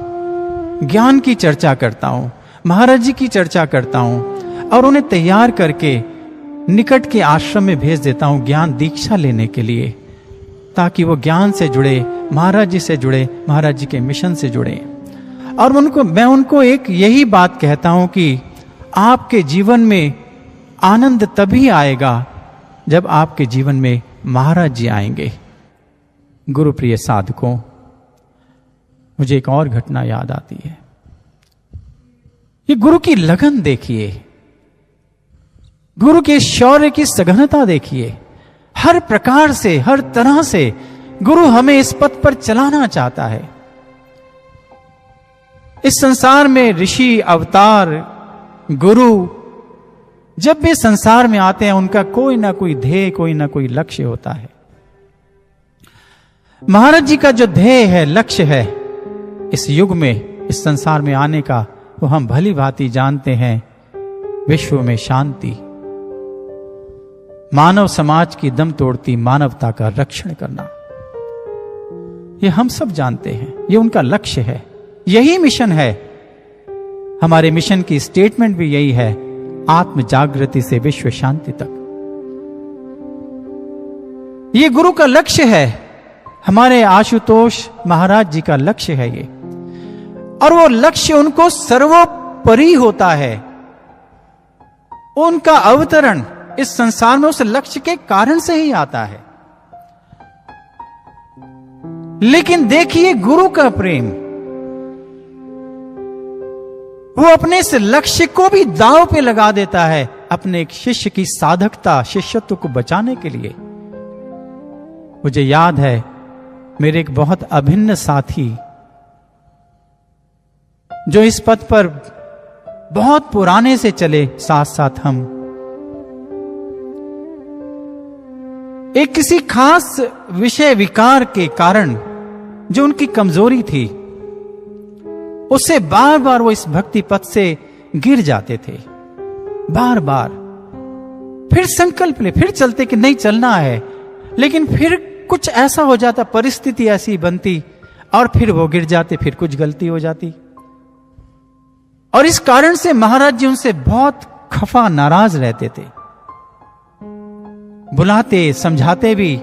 ज्ञान की चर्चा करता हूं, महाराज जी की चर्चा करता हूं और उन्हें तैयार करके निकट के आश्रम में भेज देता हूं ज्ञान दीक्षा लेने के लिए, ताकि वो ज्ञान से जुड़े, महाराज जी से जुड़े, महाराज जी के मिशन से जुड़े। और मैं उनको एक यही बात कहता हूं कि आपके जीवन में आनंद तभी आएगा जब आपके जीवन में महाराज जी आएंगे। गुरु प्रिय साधकों, मुझे एक और घटना याद आती है। ये गुरु की लगन देखिए, गुरु के शौर्य की सघनता देखिए। हर प्रकार से, हर तरह से गुरु हमें इस पथ पर चलाना चाहता है। इस संसार में ऋषि, अवतार, गुरु जब भी संसार में आते हैं, उनका कोई ना कोई ध्येय, कोई ना कोई लक्ष्य होता है। महाराज जी का जो ध्येय है, लक्ष्य है इस युग में, इस संसार में आने का, वो हम भली भांति जानते हैं। विश्व में शांति, मानव समाज की दम तोड़ती मानवता का रक्षण करना, ये हम सब जानते हैं। ये उनका लक्ष्य है, यही मिशन है। हमारे मिशन की स्टेटमेंट भी यही है, आत्म जागृति से विश्व शांति तक। ये गुरु का लक्ष्य है, हमारे आशुतोष महाराज जी का लक्ष्य है ये। और वो लक्ष्य उनको सर्वोपरि होता है। उनका अवतरण इस संसार में उस लक्ष्य के कारण से ही आता है। लेकिन देखिए गुरु का प्रेम, वो अपने इस लक्ष्य को भी दांव पे लगा देता है अपने एक शिष्य की साधकता, शिष्यत्व को बचाने के लिए। मुझे याद है मेरे एक बहुत अभिन्न साथी, जो इस पथ पर बहुत पुराने से चले साथ साथ हम, एक किसी खास विषय विकार के कारण जो उनकी कमजोरी थी, उससे बार बार वो इस भक्ति पथ से गिर जाते थे। बार बार फिर संकल्प ले, फिर चलते कि नहीं चलना है, लेकिन फिर कुछ ऐसा हो जाता, परिस्थिति ऐसी बनती और फिर वो गिर जाते, फिर कुछ गलती हो जाती। और इस कारण से महाराज जी उनसे बहुत खफा, नाराज रहते थे। बुलाते, समझाते भी,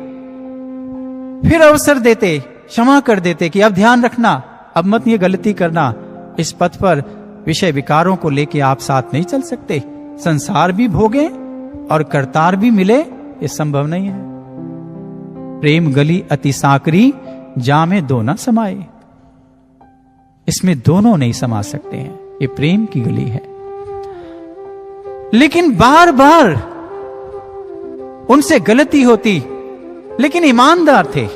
फिर अवसर देते, क्षमा कर देते कि अब ध्यान रखना, अब मत ये गलती करना, इस पथ पर विषय विकारों को लेके आप साथ नहीं चल सकते। संसार भी भोगे और करतार भी मिले, ये संभव नहीं है। प्रेम गली अति साकरी, जामे दो न समाये। इसमें दोनों नहीं समा सकते हैं, ये प्रेम की गली है। लेकिन बार बार उनसे गलती होती, लेकिन ईमानदार थे।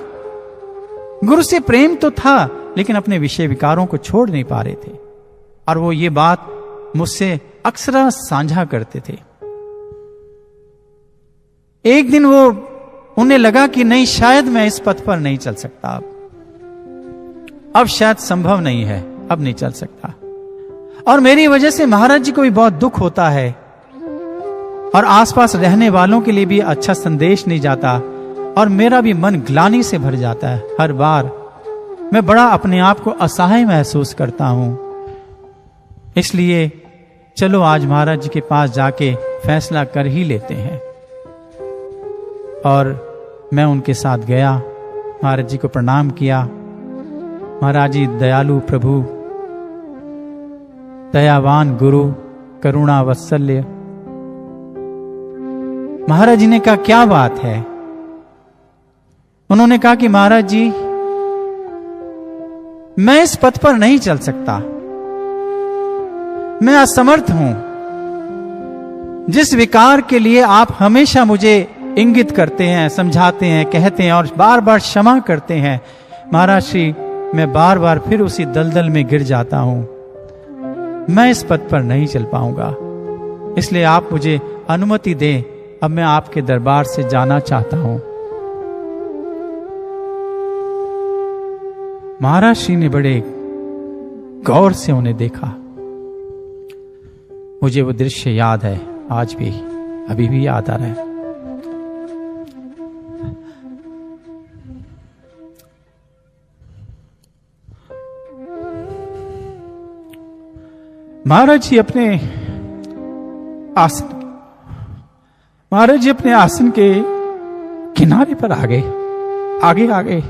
गुरु से प्रेम तो था, लेकिन अपने विषय विकारों को छोड़ नहीं पा रहे थे। और वो ये बात मुझसे अक्सर साझा करते थे। एक दिन वो, उन्हें लगा कि नहीं, शायद मैं इस पथ पर नहीं चल सकता, अब शायद संभव नहीं है, अब नहीं चल सकता। और मेरी वजह से महाराज जी को भी बहुत दुख होता है और आसपास रहने वालों के लिए भी अच्छा संदेश नहीं जाता, और मेरा भी मन ग्लानि से भर जाता है। हर बार मैं बड़ा अपने आप को असहाय महसूस करता हूं। इसलिए चलो आज महाराज जी के पास जाके फैसला कर ही लेते हैं। और मैं उनके साथ गया, महाराज जी को प्रणाम किया। महाराज जी दयालु प्रभु, दयावान गुरु, करुणा वात्सल्य। महाराज जी ने कहा क्या बात है? उन्होंने कहा कि महाराज जी, मैं इस पथ पर नहीं चल सकता, मैं असमर्थ हूं। जिस विकार के लिए आप हमेशा मुझे इंगित करते हैं, समझाते हैं, कहते हैं और बार बार क्षमा करते हैं, महाराज श्री, मैं बार बार फिर उसी दलदल में गिर जाता हूं। मैं इस पथ पर नहीं चल पाऊंगा, इसलिए आप मुझे अनुमति दें, अब मैं आपके दरबार से जाना चाहता हूं। महाराज श्री ने बड़े गौर से उन्हें देखा। मुझे वो दृश्य याद है, आज भी, अभी भी याद आ रहा है। महाराज जी अपने आसन के किनारे पर आ गए, आगे आ गए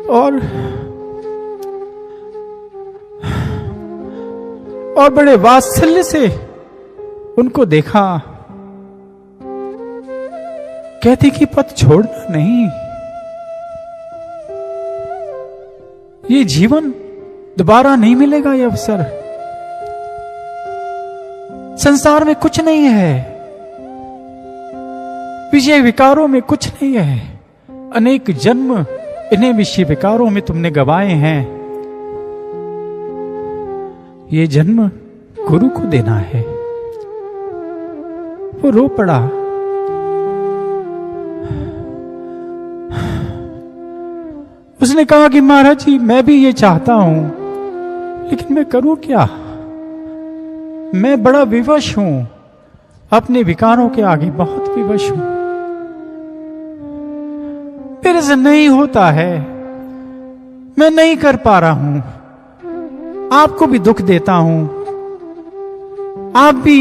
और बड़े वात्सल्य से उनको देखा। कहते कि पथ छोड़ना नहीं, ये जीवन दोबारा नहीं मिलेगा, ये अवसर। संसार में कुछ नहीं है, विषय विकारों में कुछ नहीं है। अनेक जन्म इन्हीं विषय विकारों में तुमने गवाए हैं। ये जन्म गुरु को देना है। वो रो पड़ा। उसने कहा कि महाराज जी, मैं भी ये चाहता हूं, लेकिन मैं करूं क्या? मैं बड़ा विवश हूं, अपने विकारों के आगे बहुत विवश हूं। मेरे से नहीं होता है, मैं नहीं कर पा रहा हूं। आपको भी दुख देता हूं, आप भी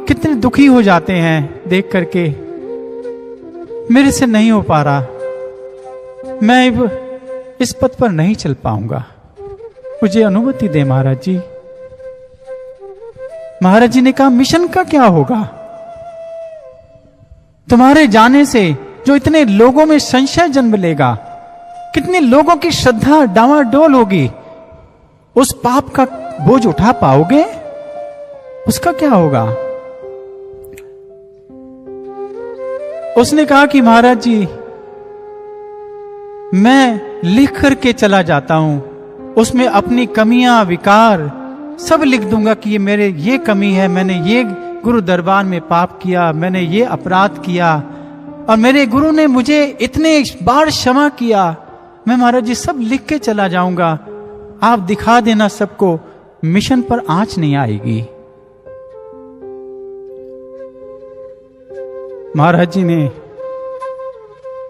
कितने दुखी हो जाते हैं देख करके। मेरे से नहीं हो पा रहा, मैं इस पथ पर नहीं चल पाऊंगा, मुझे अनुमति दे महाराज जी। महाराज जी ने कहा, मिशन का क्या होगा? तुम्हारे जाने से जो इतने लोगों में संशय जन्म लेगा, कितने लोगों की श्रद्धा डामाडोल होगी, उस पाप का बोझ उठा पाओगे? उसका क्या होगा? उसने कहा कि महाराज जी, मैं लिख करके चला जाता हूं, उसमें अपनी कमियां विकार सब लिख दूंगा कि ये मेरे ये कमी है, मैंने ये गुरु दरबार में पाप किया, मैंने ये अपराध किया, और मेरे गुरु ने मुझे इतने बार क्षमा किया। मैं महाराज जी सब लिख के चला जाऊंगा, आप दिखा देना सबको, मिशन पर आंच नहीं आएगी। महाराज जी ने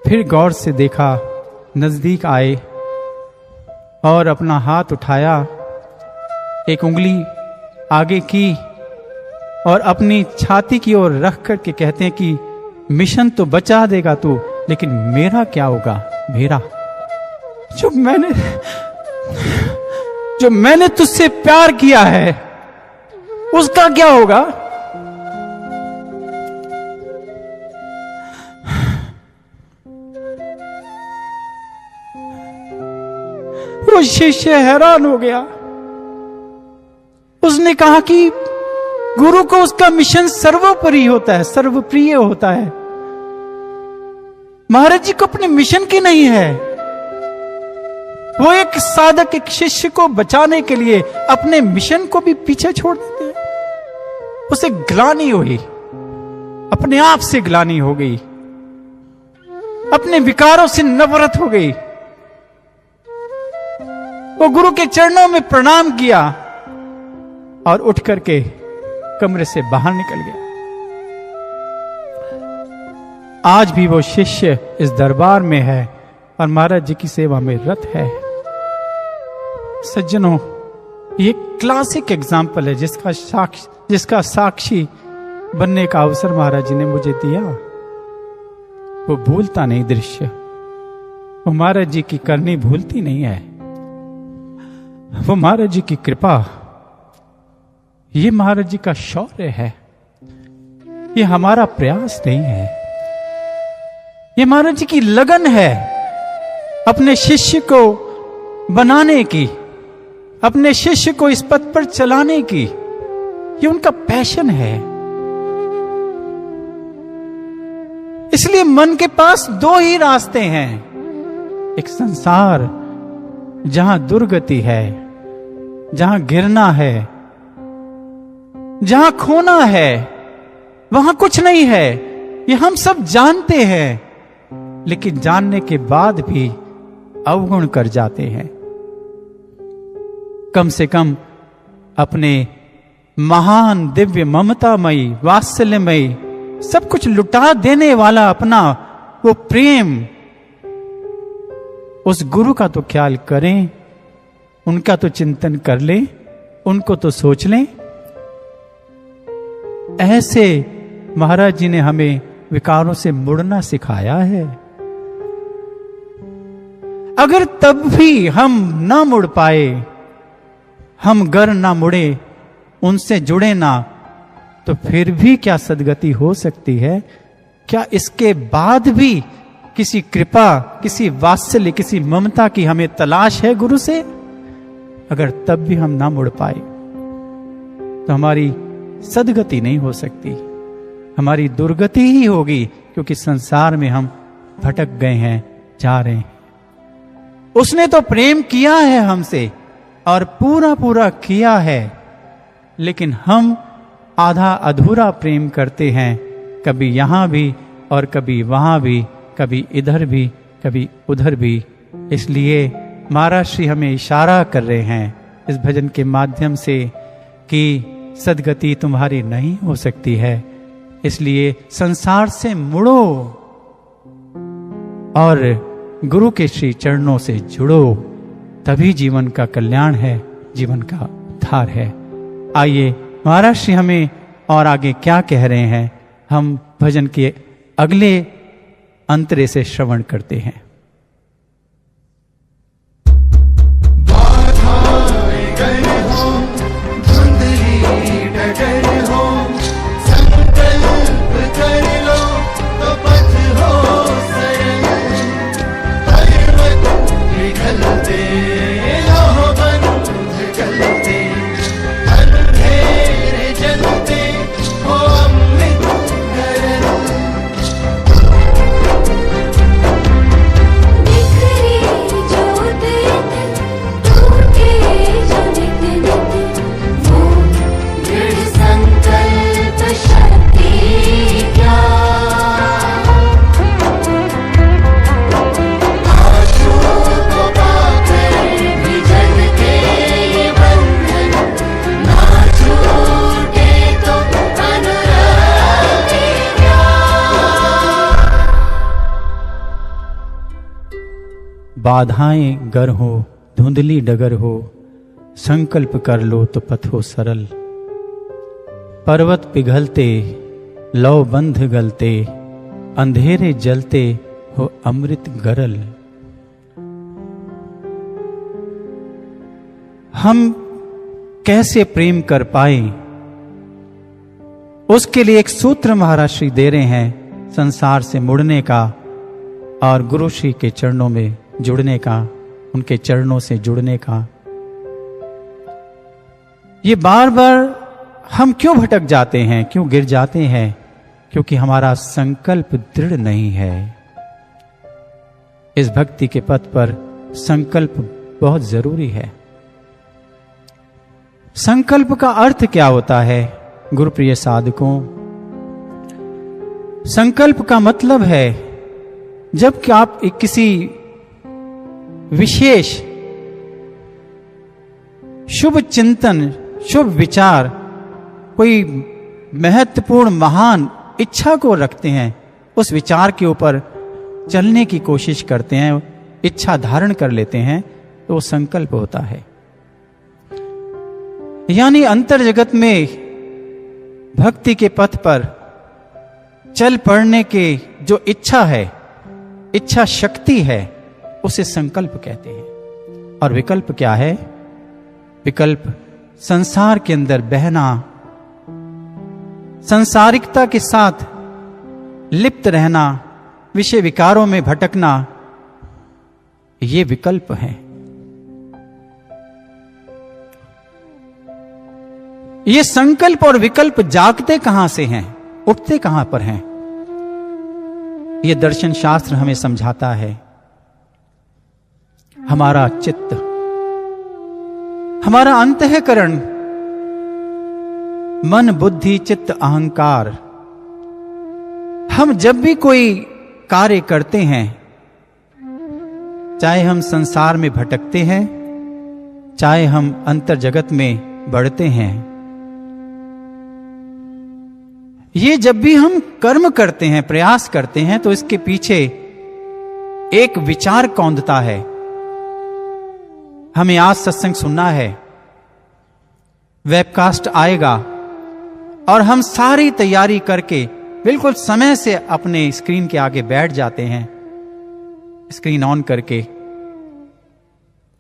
फिर गौर से देखा, नजदीक आए और अपना हाथ उठाया, एक उंगली आगे की और अपनी छाती की ओर रख करके कहते हैं कि मिशन तो बचा देगा तू, लेकिन मेरा क्या होगा? मेरा जो मैंने तुझसे प्यार किया है, उसका क्या होगा? वो शिष्य हैरान हो गया। उसने कहा कि गुरु को उसका मिशन सर्वोपरि होता है, सर्वप्रिय होता है। महाराज जी को अपने मिशन की नहीं है। वो एक साधक, एक शिष्य को बचाने के लिए अपने मिशन को भी पीछे छोड़ देते हैं। उसे ग्लानि हुई, अपने आप से ग्लानि हो गई, अपने विकारों से नफरत हो गई। वो गुरु के चरणों में प्रणाम किया और उठ करके कमरे से बाहर निकल गया। आज भी वो शिष्य इस दरबार में है और महाराज जी की सेवा में रत है। सज्जनों, ये क्लासिक एग्जाम्पल है जिसका साक्षी बनने का अवसर महाराज जी ने मुझे दिया। वो भूलता नहीं दृश्य, वो महाराज जी की करनी भूलती नहीं है। वो महाराज जी की कृपा, ये महाराज जी का शौर्य है, ये हमारा प्रयास नहीं है। ये महाराज जी की लगन है अपने शिष्य को बनाने की, अपने शिष्य को इस पथ पर चलाने की। ये उनका पैशन है। इसलिए मन के पास दो ही रास्ते हैं, एक संसार जहां दुर्गति है, जहां गिरना है, जहां खोना है, वहां कुछ नहीं है, ये हम सब जानते हैं, लेकिन जानने के बाद भी अवगुण कर जाते हैं। कम से कम अपने महान दिव्य ममतामयी वात्सल्यमयी सब कुछ लुटा देने वाला अपना वो प्रेम, उस गुरु का तो ख्याल करें, उनका तो चिंतन कर लें, उनको तो सोच लें। ऐसे महाराज जी ने हमें विकारों से मुड़ना सिखाया है। अगर तब भी हम ना मुड़ पाए, हम गर ना मुड़े, उनसे जुड़े ना, तो फिर भी क्या सदगति हो सकती है? क्या इसके बाद भी किसी कृपा, किसी वात्सल्य, किसी ममता की हमें तलाश है गुरु से? अगर तब भी हम ना मुड़ पाए तो हमारी सदगति नहीं हो सकती, हमारी दुर्गति ही होगी, क्योंकि संसार में हम भटक गए हैं, जा रहे हैं। उसने तो प्रेम किया है हमसे और पूरा पूरा किया है, लेकिन हम आधा अधूरा प्रेम करते हैं, कभी यहां भी और कभी वहां भी, कभी इधर भी कभी उधर भी। इसलिए महाराज श्री हमें इशारा कर रहे हैं इस भजन के माध्यम से कि सदगति तुम्हारी नहीं हो सकती है, इसलिए संसार से मुड़ो और गुरु के श्री चरणों से जुड़ो, तभी जीवन का कल्याण है, जीवन का उद्धार है। आइए महाराज श्री हमें और आगे क्या कह रहे हैं, हम भजन के अगले अंतरे से श्रवण करते हैं। बाधाएं गर हो, धुंधली डगर हो, संकल्प कर लो तो पथ हो सरल। पर्वत पिघलते, लौ बंध गलते, अंधेरे जलते हो अमृत गरल। हम कैसे प्रेम कर पाए, उसके लिए एक सूत्र महाराज श्री दे रहे हैं, संसार से मुड़ने का और गुरु श्री के चरणों में जुड़ने का, उनके चरणों से जुड़ने का। ये बार बार हम क्यों भटक जाते हैं, क्यों गिर जाते हैं? क्योंकि हमारा संकल्प दृढ़ नहीं है। इस भक्ति के पथ पर संकल्प बहुत जरूरी है। संकल्प का अर्थ क्या होता है गुरुप्रिय साधकों? संकल्प का मतलब है जब कि आप किसी विशेष शुभ चिंतन, शुभ विचार, कोई महत्वपूर्ण महान इच्छा को रखते हैं, उस विचार के ऊपर चलने की कोशिश करते हैं, इच्छा धारण कर लेते हैं, तो वो संकल्प होता है। यानी अंतर जगत में भक्ति के पथ पर चल पड़ने के जो इच्छा है, इच्छा शक्ति है, उसे संकल्प कहते हैं। और विकल्प क्या है? विकल्प संसार के अंदर बहना, संसारिकता के साथ लिप्त रहना, विषय विकारों में भटकना, ये विकल्प है। ये संकल्प और विकल्प जागते कहां से हैं, उठते कहां पर हैं? ये दर्शन शास्त्र हमें समझाता है। हमारा चित्त, हमारा अंतःकरण, मन बुद्धि चित्त अहंकार, हम जब भी कोई कार्य करते हैं, चाहे हम संसार में भटकते हैं, चाहे हम अंतर जगत में बढ़ते हैं, ये जब भी हम कर्म करते हैं, प्रयास करते हैं, तो इसके पीछे एक विचार कौंधता है। हमें आज सत्संग सुनना है, वेबकास्ट आएगा, और हम सारी तैयारी करके बिल्कुल समय से अपने स्क्रीन के आगे बैठ जाते हैं, स्क्रीन ऑन करके।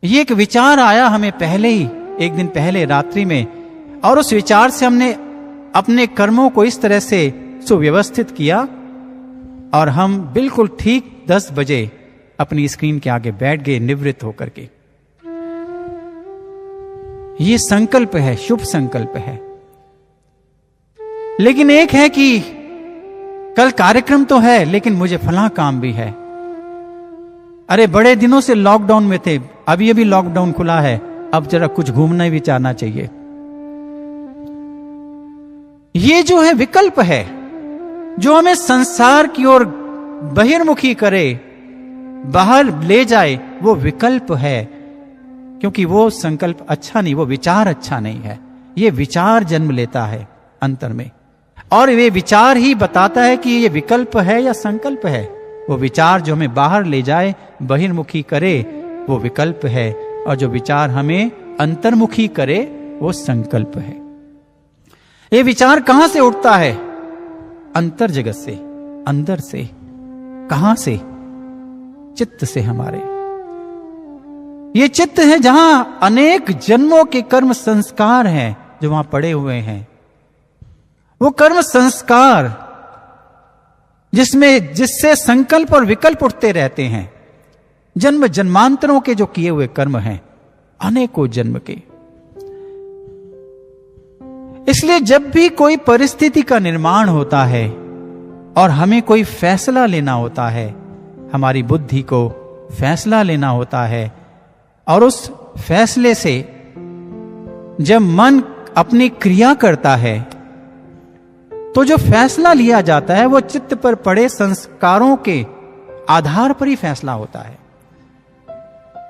ये एक विचार आया हमें पहले ही, एक दिन पहले रात्रि में, और उस विचार से हमने अपने कर्मों को इस तरह से सुव्यवस्थित किया, और हम बिल्कुल ठीक 10 बजे अपनी स्क्रीन के आगे बैठ गए निवृत्त होकर के। ये संकल्प है, शुभ संकल्प है। लेकिन एक है कि कल कार्यक्रम तो है, लेकिन मुझे फलां काम भी है। अरे बड़े दिनों से लॉकडाउन में थे, अभी अभी लॉकडाउन खुला है, अब जरा कुछ घूमना भी चाहना चाहिए। ये जो है विकल्प है, जो हमें संसार की ओर बहिर्मुखी करे, बाहर ले जाए, वो विकल्प है। क्योंकि वो संकल्प अच्छा नहीं, वो विचार अच्छा नहीं है। ये विचार जन्म लेता है अंतर में, और ये विचार ही बताता है कि ये विकल्प है या संकल्प है। वो विचार जो हमें बाहर ले जाए, बहिर्मुखी करे, वो विकल्प है, और जो विचार हमें अंतर्मुखी करे, वो संकल्प है। ये विचार कहां से उठता है? अंतर जगत से, अंदर से। कहां से? चित्त से हमारे। ये चित्त है जहां अनेक जन्मों के कर्म संस्कार हैं, जो वहां पड़े हुए हैं। वो कर्म संस्कार जिससे संकल्प और विकल्प उठते रहते हैं, जन्म जन्मांतरों के जो किए हुए कर्म हैं, अनेकों जन्म के। इसलिए जब भी कोई परिस्थिति का निर्माण होता है और हमें कोई फैसला लेना होता है, हमारी बुद्धि को फैसला लेना होता है, और उस फैसले से जब मन अपनी क्रिया करता है, तो जो फैसला लिया जाता है वो चित्त पर पड़े संस्कारों के आधार पर ही फैसला होता है।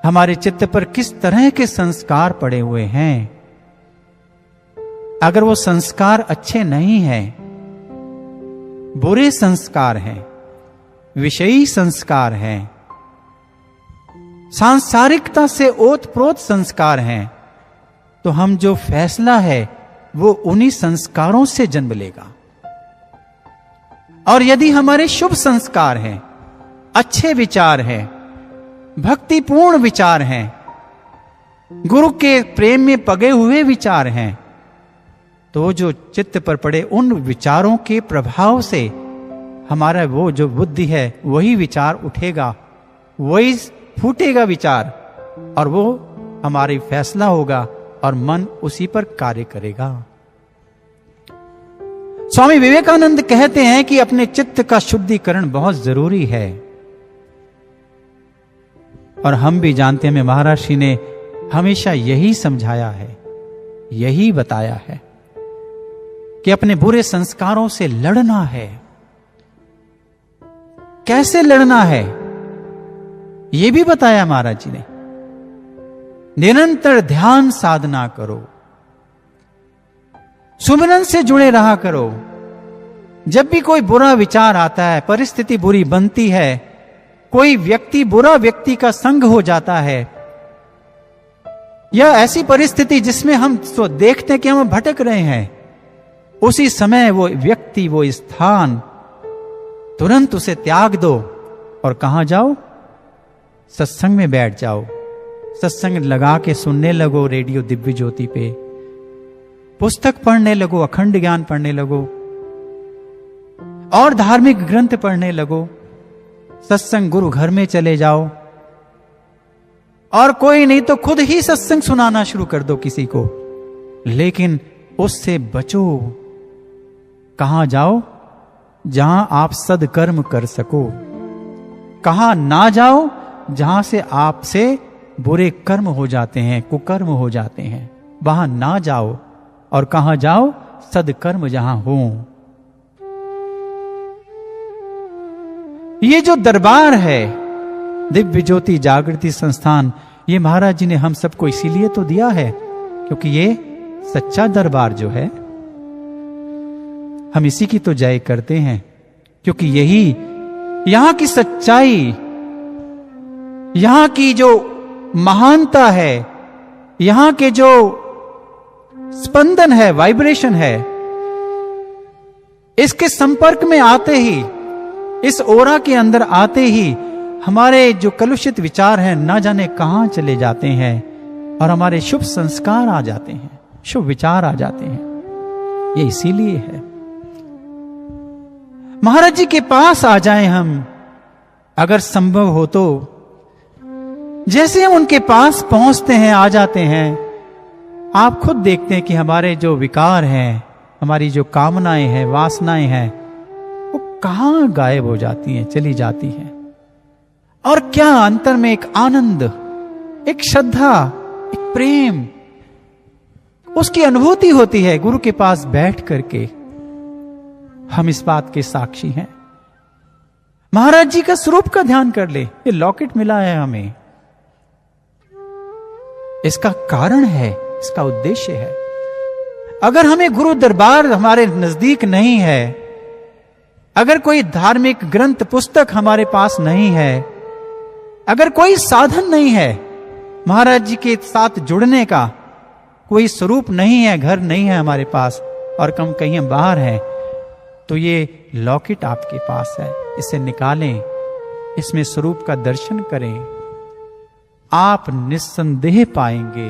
हमारे चित्त पर किस तरह के संस्कार पड़े हुए हैं। अगर वो संस्कार अच्छे नहीं हैं, बुरे संस्कार हैं, विषयी संस्कार हैं, सांसारिकता से ओतप्रोत संस्कार हैं, तो हम जो फैसला है वो उन्हीं संस्कारों से जन्म लेगा। और यदि हमारे शुभ संस्कार हैं, अच्छे विचार हैं, भक्तिपूर्ण विचार हैं, गुरु के प्रेम में पगे हुए विचार हैं, तो जो चित्त पर पड़े उन विचारों के प्रभाव से हमारा वो जो बुद्धि है, वही विचार उठेगा, वही फूटेगा विचार, और वो हमारी फैसला होगा, और मन उसी पर कार्य करेगा। स्वामी विवेकानंद कहते हैं कि अपने चित्त का शुद्धिकरण बहुत जरूरी है। और हम भी जानते हैं, महर्षि ने हमेशा यही समझाया है, यही बताया है कि अपने बुरे संस्कारों से लड़ना है। कैसे लड़ना है यह भी बताया महाराज जी ने। निरंतर ध्यान साधना करो, सुमिरन से जुड़े रहा करो। जब भी कोई बुरा विचार आता है, परिस्थिति बुरी बनती है, कोई व्यक्ति बुरा व्यक्ति का संग हो जाता है, या ऐसी परिस्थिति जिसमें हम तो देखते हैं कि हम भटक रहे हैं, उसी समय वो व्यक्ति, वो स्थान, तुरंत उसे त्याग दो और कहां जाओ? सत्संग में बैठ जाओ। सत्संग लगा के सुनने लगो, रेडियो दिव्य ज्योति पे पुस्तक पढ़ने लगो, अखंड ज्ञान पढ़ने लगो, और धार्मिक ग्रंथ पढ़ने लगो। सत्संग गुरु घर में चले जाओ, और कोई नहीं तो खुद ही सत्संग सुनाना शुरू कर दो किसी को, लेकिन उससे बचो। कहां जाओ? जहां आप सदकर्म कर सको। कहां ना जाओ? जहां से आपसे बुरे कर्म हो जाते हैं, कुकर्म हो जाते हैं, वहां ना जाओ। और कहां जाओ? सदकर्म जहां हो। ये जो दरबार है दिव्य ज्योति जागृति संस्थान, ये महाराज जी ने हम सबको इसीलिए तो दिया है, क्योंकि ये सच्चा दरबार जो है, हम इसी की तो जय करते हैं। क्योंकि यही यहां की सच्चाई, यहां की जो महानता है, यहां के जो स्पंदन है, वाइब्रेशन है, इसके संपर्क में आते ही, इस ओरा के अंदर आते ही हमारे जो कलुषित विचार हैं ना जाने कहां चले जाते हैं, और हमारे शुभ संस्कार आ जाते हैं, शुभ विचार आ जाते हैं। ये इसीलिए है। महाराज जी के पास आ जाएं हम, अगर संभव हो तो। जैसे हम उनके पास पहुंचते हैं, आ जाते हैं, आप खुद देखते हैं कि हमारे जो विकार हैं, हमारी जो कामनाएं हैं, वासनाएं हैं, वो कहां गायब हो जाती हैं, चली जाती हैं। और क्या अंतर में एक आनंद, एक श्रद्धा, एक प्रेम, उसकी अनुभूति होती है गुरु के पास बैठ करके। हम इस बात के साक्षी हैं। महाराज जी का स्वरूप का ध्यान कर ले, ये लॉकेट मिला है हमें, इसका कारण है, इसका उद्देश्य है। अगर हमें गुरु दरबार हमारे नजदीक नहीं है, अगर कोई धार्मिक ग्रंथ पुस्तक हमारे पास नहीं है, अगर कोई साधन नहीं है महाराज जी के साथ जुड़ने का, कोई स्वरूप नहीं है, घर नहीं है हमारे पास, और कम कहीं हम बाहर हैं, तो ये लॉकेट आपके पास है, इसे निकालें, इसमें स्वरूप का दर्शन करें। आप निस्संदेह पाएंगे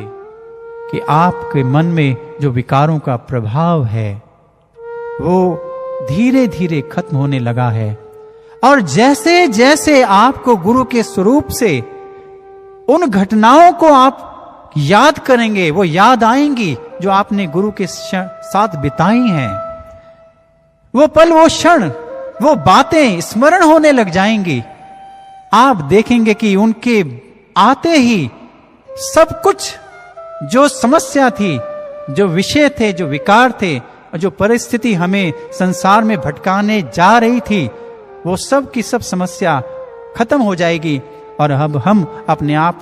कि आपके मन में जो विकारों का प्रभाव है वो धीरे धीरे खत्म होने लगा है। और जैसे जैसे आपको गुरु के स्वरूप से उन घटनाओं को आप याद करेंगे, वो याद आएंगी जो आपने गुरु के साथ बिताई हैं। वो पल, वो क्षण, वो बातें स्मरण होने लग जाएंगी। आप देखेंगे कि उनके आते ही सब कुछ, जो समस्या थी, जो विषय थे, जो विकार थे, और जो परिस्थिति हमें संसार में भटकाने जा रही थी, वो सब की सब समस्या खत्म हो जाएगी। और अब हम अपने आप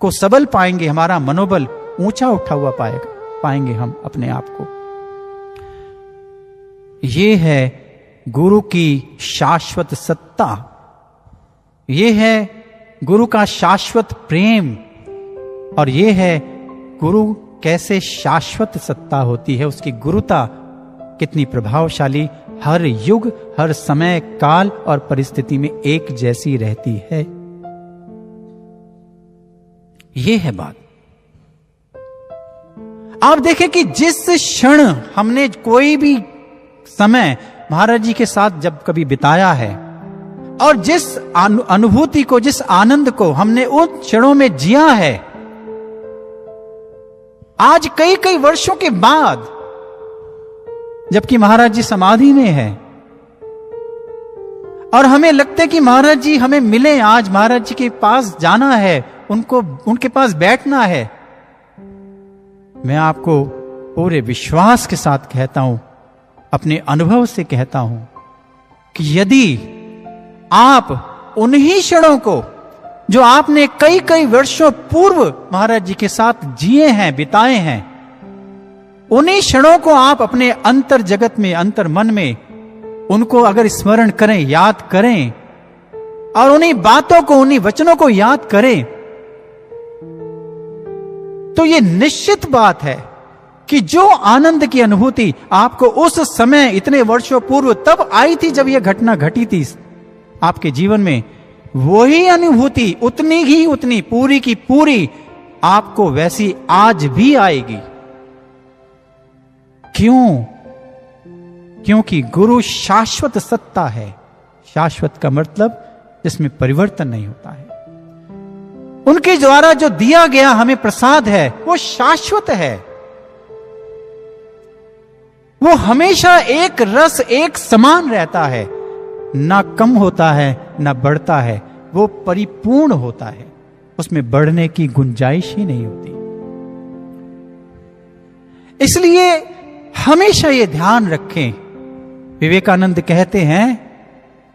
को सबल पाएंगे, हमारा मनोबल ऊंचा उठा हुआ पाएंगे हम अपने आप को। ये है गुरु की शाश्वत सत्ता, ये है गुरु का शाश्वत प्रेम, और ये है गुरु कैसे शाश्वत सत्ता होती है, उसकी गुरुता कितनी प्रभावशाली, हर युग, हर समय, काल और परिस्थिति में एक जैसी रहती है। ये है बात। आप देखें कि जिस क्षण हमने कोई भी समय महाराज जी के साथ जब कभी बिताया है, और जिस अनुभूति को, जिस आनंद को हमने उन क्षणों में जिया है, आज कई कई वर्षों के बाद, जबकि महाराज जी समाधि में है, और हमें लगता है कि महाराज जी हमें मिले, आज महाराज जी के पास जाना है, उनको, उनके पास बैठना है। मैं आपको पूरे विश्वास के साथ कहता हूं, अपने अनुभव से कहता हूं, कि यदि आप उन्हीं क्षणों को जो आपने कई कई वर्षों पूर्व महाराज जी के साथ जिए हैं, बिताए हैं, उन्हीं क्षणों को आप अपने अंतर जगत में, अंतर मन में उनको अगर स्मरण करें, याद करें, और उन्हीं बातों को, उन्हीं वचनों को याद करें, तो ये निश्चित बात है कि जो आनंद की अनुभूति आपको उस समय, इतने वर्षों पूर्व तब आई थी जब यह घटना घटी थी आपके जीवन में, वही अनुभूति उतनी पूरी की पूरी आपको वैसी आज भी आएगी। क्यों? क्योंकि गुरु शाश्वत सत्ता है। शाश्वत का मतलब जिसमें परिवर्तन नहीं होता है। उनके द्वारा जो दिया गया हमें प्रसाद है वो शाश्वत है। वो हमेशा एक रस, एक समान रहता है, ना कम होता है ना बढ़ता है, वो परिपूर्ण होता है, उसमें बढ़ने की गुंजाइश ही नहीं होती। इसलिए हमेशा ये ध्यान रखें, विवेकानंद कहते हैं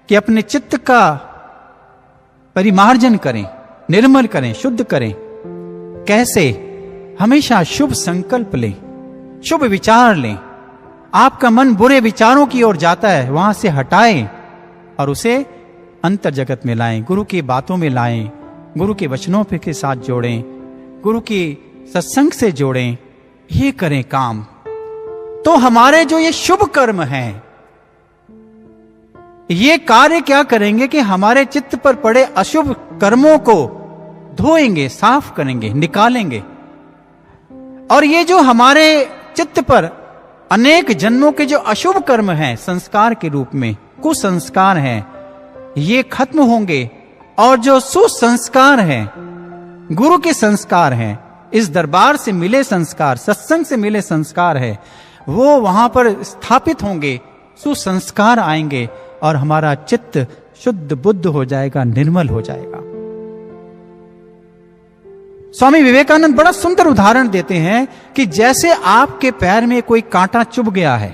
कि अपने चित्त का परिमार्जन करें, निर्मल करें, शुद्ध करें। कैसे? हमेशा शुभ संकल्प लें, शुभ विचार लें। आपका मन बुरे विचारों की ओर जाता है, वहां से हटाएं और उसे अंतर जगत में लाएं, गुरु की बातों में लाएं, गुरु के वचनों के साथ जोड़ें, गुरु की सत्संग से जोड़ें। ये करें काम, तो हमारे जो ये शुभ कर्म हैं, ये कार्य क्या करेंगे कि हमारे चित्त पर पड़े अशुभ कर्मों को धोएंगे, साफ करेंगे, निकालेंगे। और ये जो हमारे चित्त पर अनेक जन्मों के जो अशुभ कर्म हैं, संस्कार के रूप में कुसंस्कार हैं, ये खत्म होंगे। और जो सुसंस्कार हैं, गुरु के संस्कार हैं, इस दरबार से मिले संस्कार, सत्संग से मिले संस्कार है, वो वहां पर स्थापित होंगे, सुसंस्कार आएंगे और हमारा चित्त शुद्ध बुद्ध हो जाएगा, निर्मल हो जाएगा। स्वामी विवेकानंद बड़ा सुंदर उदाहरण देते हैं कि जैसे आपके पैर में कोई कांटा चुभ गया है,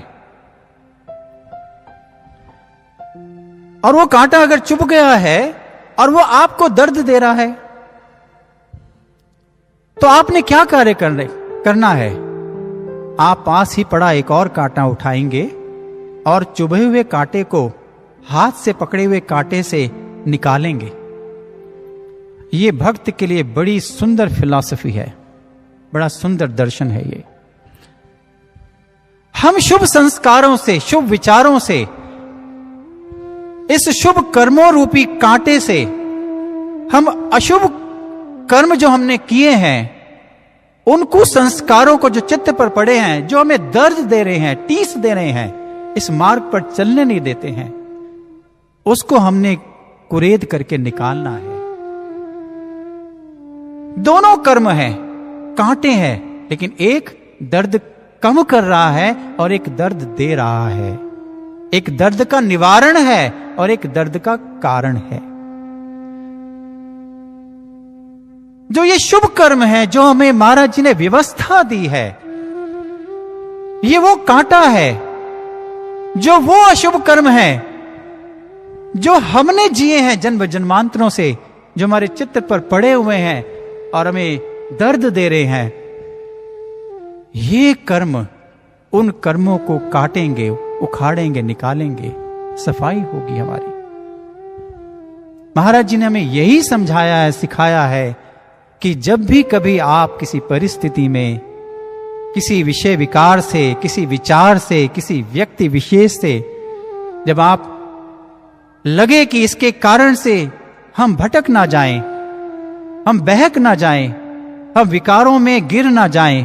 और वो कांटा अगर चुभ गया है और वो आपको दर्द दे रहा है, तो आपने क्या कार्य करना है? आप पास ही पड़ा एक और कांटा उठाएंगे और चुभे हुए कांटे को हाथ से पकड़े हुए कांटे से निकालेंगे। ये भक्त के लिए बड़ी सुंदर फिलॉसफी है, बड़ा सुंदर दर्शन है ये। हम शुभ संस्कारों से, शुभ विचारों से, इस शुभ कर्मों रूपी कांटे से हम अशुभ कर्म जो हमने किए हैं, उन कुसंस्कारों को जो चित्त पर पड़े हैं, जो हमें दर्द दे रहे हैं, टीस दे रहे हैं, इस मार्ग पर चलने नहीं देते हैं, उसको हमने कुरेद करके निकालना है। दोनों कर्म हैं, कांटे हैं, लेकिन एक दर्द कम कर रहा है और एक दर्द दे रहा है। एक दर्द का निवारण है और एक दर्द का कारण है। जो ये शुभ कर्म है, जो हमें महाराज जी ने व्यवस्था दी है, ये वो कांटा है। जो वो अशुभ कर्म है जो हमने जिए हैं जन्म जन्मांतरों से, जो हमारे चित्त पर पड़े हुए हैं और हमें दर्द दे रहे हैं, ये कर्म उन कर्मों को काटेंगे, उखाड़ेंगे, निकालेंगे, सफाई होगी हमारी। महाराज जी ने हमें यही समझाया है, सिखाया है कि जब भी कभी आप किसी परिस्थिति में, किसी विषय विकार से, किसी विचार से, किसी व्यक्ति विशेष से, जब आप लगे कि इसके कारण से हम भटक ना जाएं, हम बहक ना जाएं, हम विकारों में गिर ना जाएं,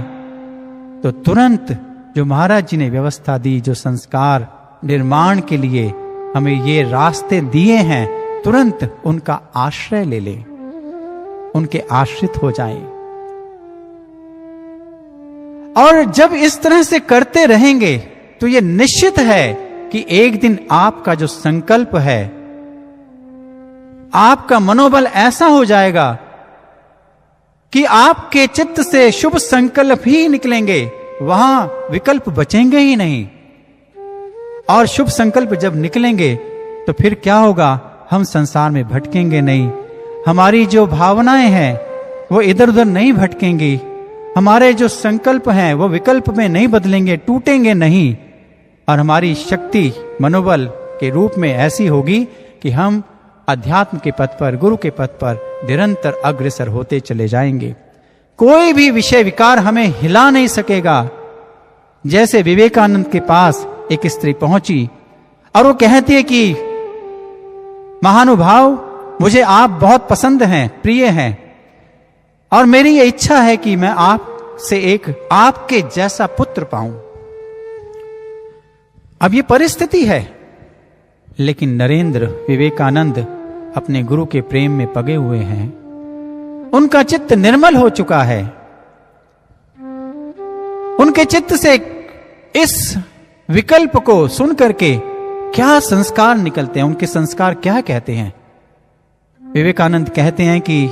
तो तुरंत जो महाराज जी ने व्यवस्था दी, जो संस्कार निर्माण के लिए हमें ये रास्ते दिए हैं, तुरंत उनका आश्रय ले लें, उनके आश्रित हो जाएं। और जब इस तरह से करते रहेंगे तो ये निश्चित है कि एक दिन आपका जो संकल्प है, आपका मनोबल ऐसा हो जाएगा कि आपके चित्त से शुभ संकल्प ही निकलेंगे, वहां विकल्प बचेंगे ही नहीं। और शुभ संकल्प जब निकलेंगे तो फिर क्या होगा? हम संसार में भटकेंगे नहीं, हमारी जो भावनाएं हैं वो इधर उधर नहीं भटकेंगी, हमारे जो संकल्प हैं वो विकल्प में नहीं बदलेंगे, टूटेंगे नहीं, और हमारी शक्ति मनोबल के रूप में ऐसी होगी कि हम अध्यात्म के पथ पर, गुरु के पथ पर निरंतर अग्रसर होते चले जाएंगे। कोई भी विषय विकार हमें हिला नहीं सकेगा। जैसे विवेकानंद के पास एक स्त्री पहुंची और वो कहती है कि महानुभाव, मुझे आप बहुत पसंद हैं, प्रिय हैं, और मेरी ये इच्छा है कि मैं आपसे एक आपके जैसा पुत्र पाऊं। अब ये परिस्थिति है, लेकिन नरेंद्र विवेकानंद अपने गुरु के प्रेम में पगे हुए हैं, उनका चित्त निर्मल हो चुका है। उनके चित्त से इस विकल्प को सुन करके क्या संस्कार निकलते हैं, उनके संस्कार क्या कहते हैं? विवेकानंद कहते हैं कि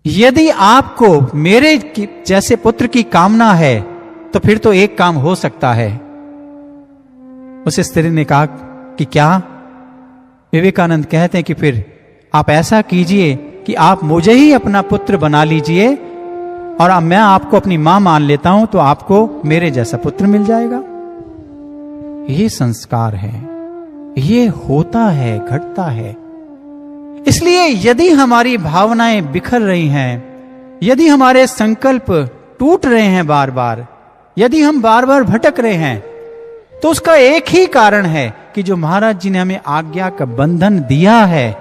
यदि आपको मेरे जैसे पुत्र की कामना है तो फिर तो एक काम हो सकता है। उस स्त्री ने कहा कि क्या? विवेकानंद कहते हैं कि फिर आप ऐसा कीजिए कि आप मुझे ही अपना पुत्र बना लीजिए और अब मैं आपको अपनी मां मान लेता हूं, तो आपको मेरे जैसा पुत्र मिल जाएगा। ये संस्कार है, ये होता है, घटता है। इसलिए यदि हमारी भावनाएं बिखर रही हैं, यदि हमारे संकल्प टूट रहे हैं बार बार, यदि हम बार बार भटक रहे हैं, तो उसका एक ही कारण है कि जो महाराज जी ने हमें आज्ञा का बंधन दिया है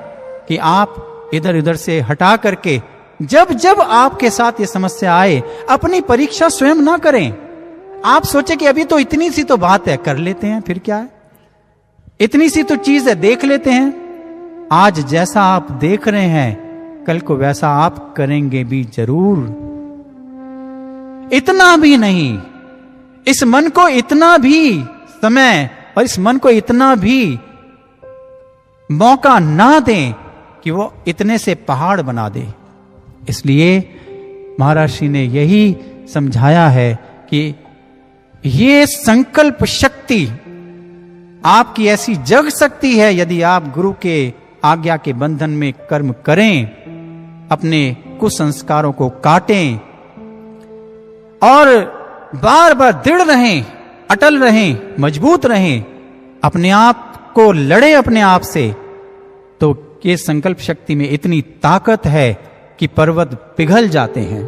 कि आप इधर उधर से हटा करके जब जब आपके साथ ये समस्या आए, अपनी परीक्षा स्वयं ना करें। आप सोचे कि अभी तो इतनी सी तो बात है, कर लेते हैं, फिर क्या है, इतनी सी तो चीज है, देख लेते हैं। आज जैसा आप देख रहे हैं, कल को वैसा आप करेंगे भी जरूर। इतना भी नहीं, इस मन को इतना भी समय और इस मन को इतना भी मौका ना दें कि वो इतने से पहाड़ बना दे। इसलिए महर्षि ने यही समझाया है कि ये संकल्प शक्ति आपकी ऐसी जग सकती है यदि आप गुरु के आज्ञा के बंधन में कर्म करें, अपने कुसंस्कारों को काटें और बार बार दृढ़ रहें, अटल रहें, मजबूत रहें, अपने आप को लड़े अपने आप से, तो ये संकल्प शक्ति में इतनी ताकत है कि पर्वत पिघल जाते हैं।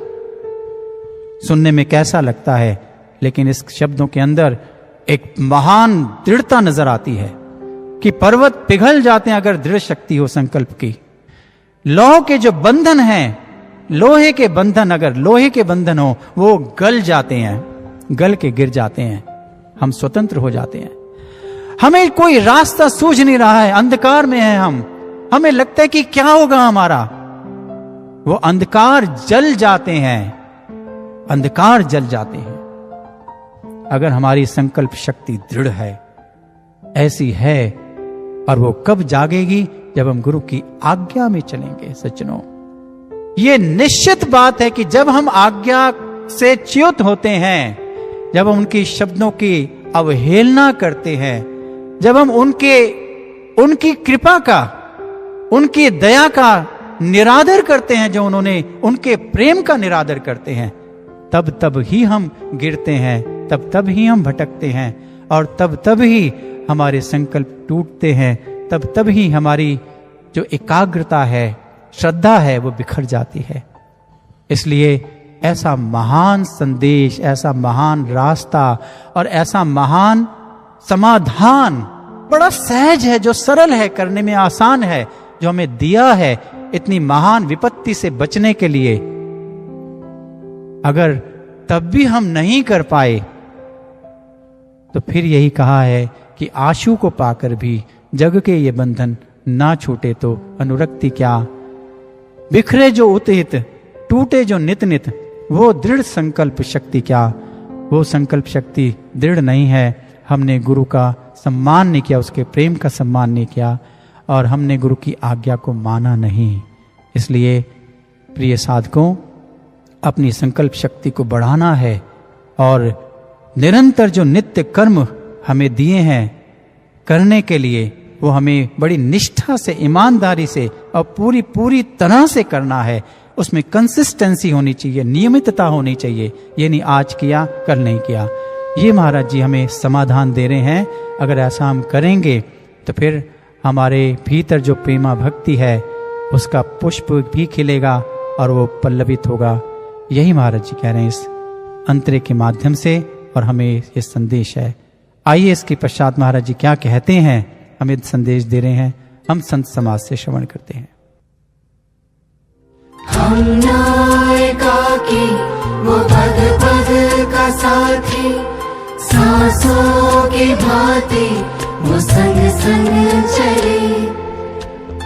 सुनने में कैसा लगता है, लेकिन इस शब्दों के अंदर एक महान दृढ़ता नजर आती है कि पर्वत पिघल जाते हैं अगर दृढ़ शक्ति हो संकल्प की। लौह के जो बंधन हैं, लोहे के बंधन, अगर लोहे के बंधन हो वो गल जाते हैं, गल के गिर जाते हैं, हम स्वतंत्र हो जाते हैं। हमें कोई रास्ता सूझ नहीं रहा है, अंधकार में है हम, हमें लगता है कि क्या होगा हमारा, वो अंधकार जल जाते हैं, अंधकार जल जाते हैं अगर हमारी संकल्प शक्ति दृढ़ है, ऐसी है। और वो कब जागेगी? जब हम गुरु की आज्ञा में चलेंगे। सज्जनों, ये निश्चित बात है कि जब हम आज्ञा से च्युत होते हैं, जब हम उनकी शब्दों की अवहेलना करते हैं, जब हम उनकी कृपा का, उनकी दया का निरादर करते हैं, जो उन्होंने उनके प्रेम का निरादर करते हैं, तब ही हम गिरते हैं, तब ही हम भटकते हैं, और तब ही हमारे संकल्प टूटते हैं, तब ही हमारी जो एकाग्रता है, श्रद्धा है, वो बिखर जाती है। इसलिए ऐसा महान संदेश, ऐसा महान रास्ता और ऐसा महान समाधान बड़ा सहज है, जो सरल है, करने में आसान है, जो हमें दिया है इतनी महान विपत्ति से बचने के लिए। अगर तब भी हम नहीं कर पाए तो फिर यही कहा है कि आशु को पाकर भी जग के ये बंधन ना छूटे तो अनुरक्ति क्या। बिखरे जो उतहित, टूटे जो नित नित, वो दृढ़ संकल्प शक्ति क्या। वो संकल्प शक्ति दृढ़ नहीं है। हमने गुरु का सम्मान नहीं किया, उसके प्रेम का सम्मान नहीं किया, और हमने गुरु की आज्ञा को माना नहीं। इसलिए प्रिय साधकों, अपनी संकल्प शक्ति को बढ़ाना है, और निरंतर जो नित्य कर्म हमें दिए हैं करने के लिए, वो हमें बड़ी निष्ठा से, ईमानदारी से और पूरी तरह से करना है। उसमें कंसिस्टेंसी होनी चाहिए, नियमितता होनी चाहिए। ये नहीं आज किया कल नहीं किया। ये महाराज जी हमें समाधान दे रहे हैं। अगर ऐसा हम करेंगे तो फिर हमारे भीतर जो प्रेमा भक्ति है उसका पुष्प भी खिलेगा और वो पल्लवित होगा। यही महाराज जी कह रहे हैं इस अंतरे के माध्यम से, और हमें ये संदेश है। आइए इसके पश्चात महाराज जी क्या कहते हैं, हमें संदेश दे रहे हैं। हम संत समाज से श्रवण करते हैं। हम एकाकी, वो पद पद का साथी, सांसों की भांति वो संग संग चले।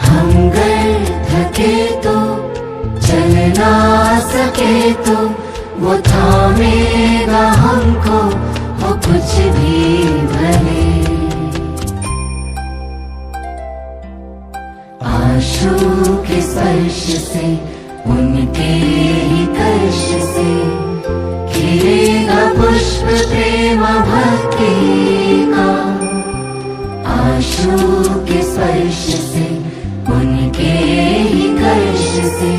हम गए थके तो चल ना सके तो वो थामेगा हमको, हो कुछ भी भले। आशु के स्पर्श से, उनके ही कर्ष से खिलेगा पुष्प प्रेम भक्ति का। आशु के स्पर्श से, उनके ही कर्ष से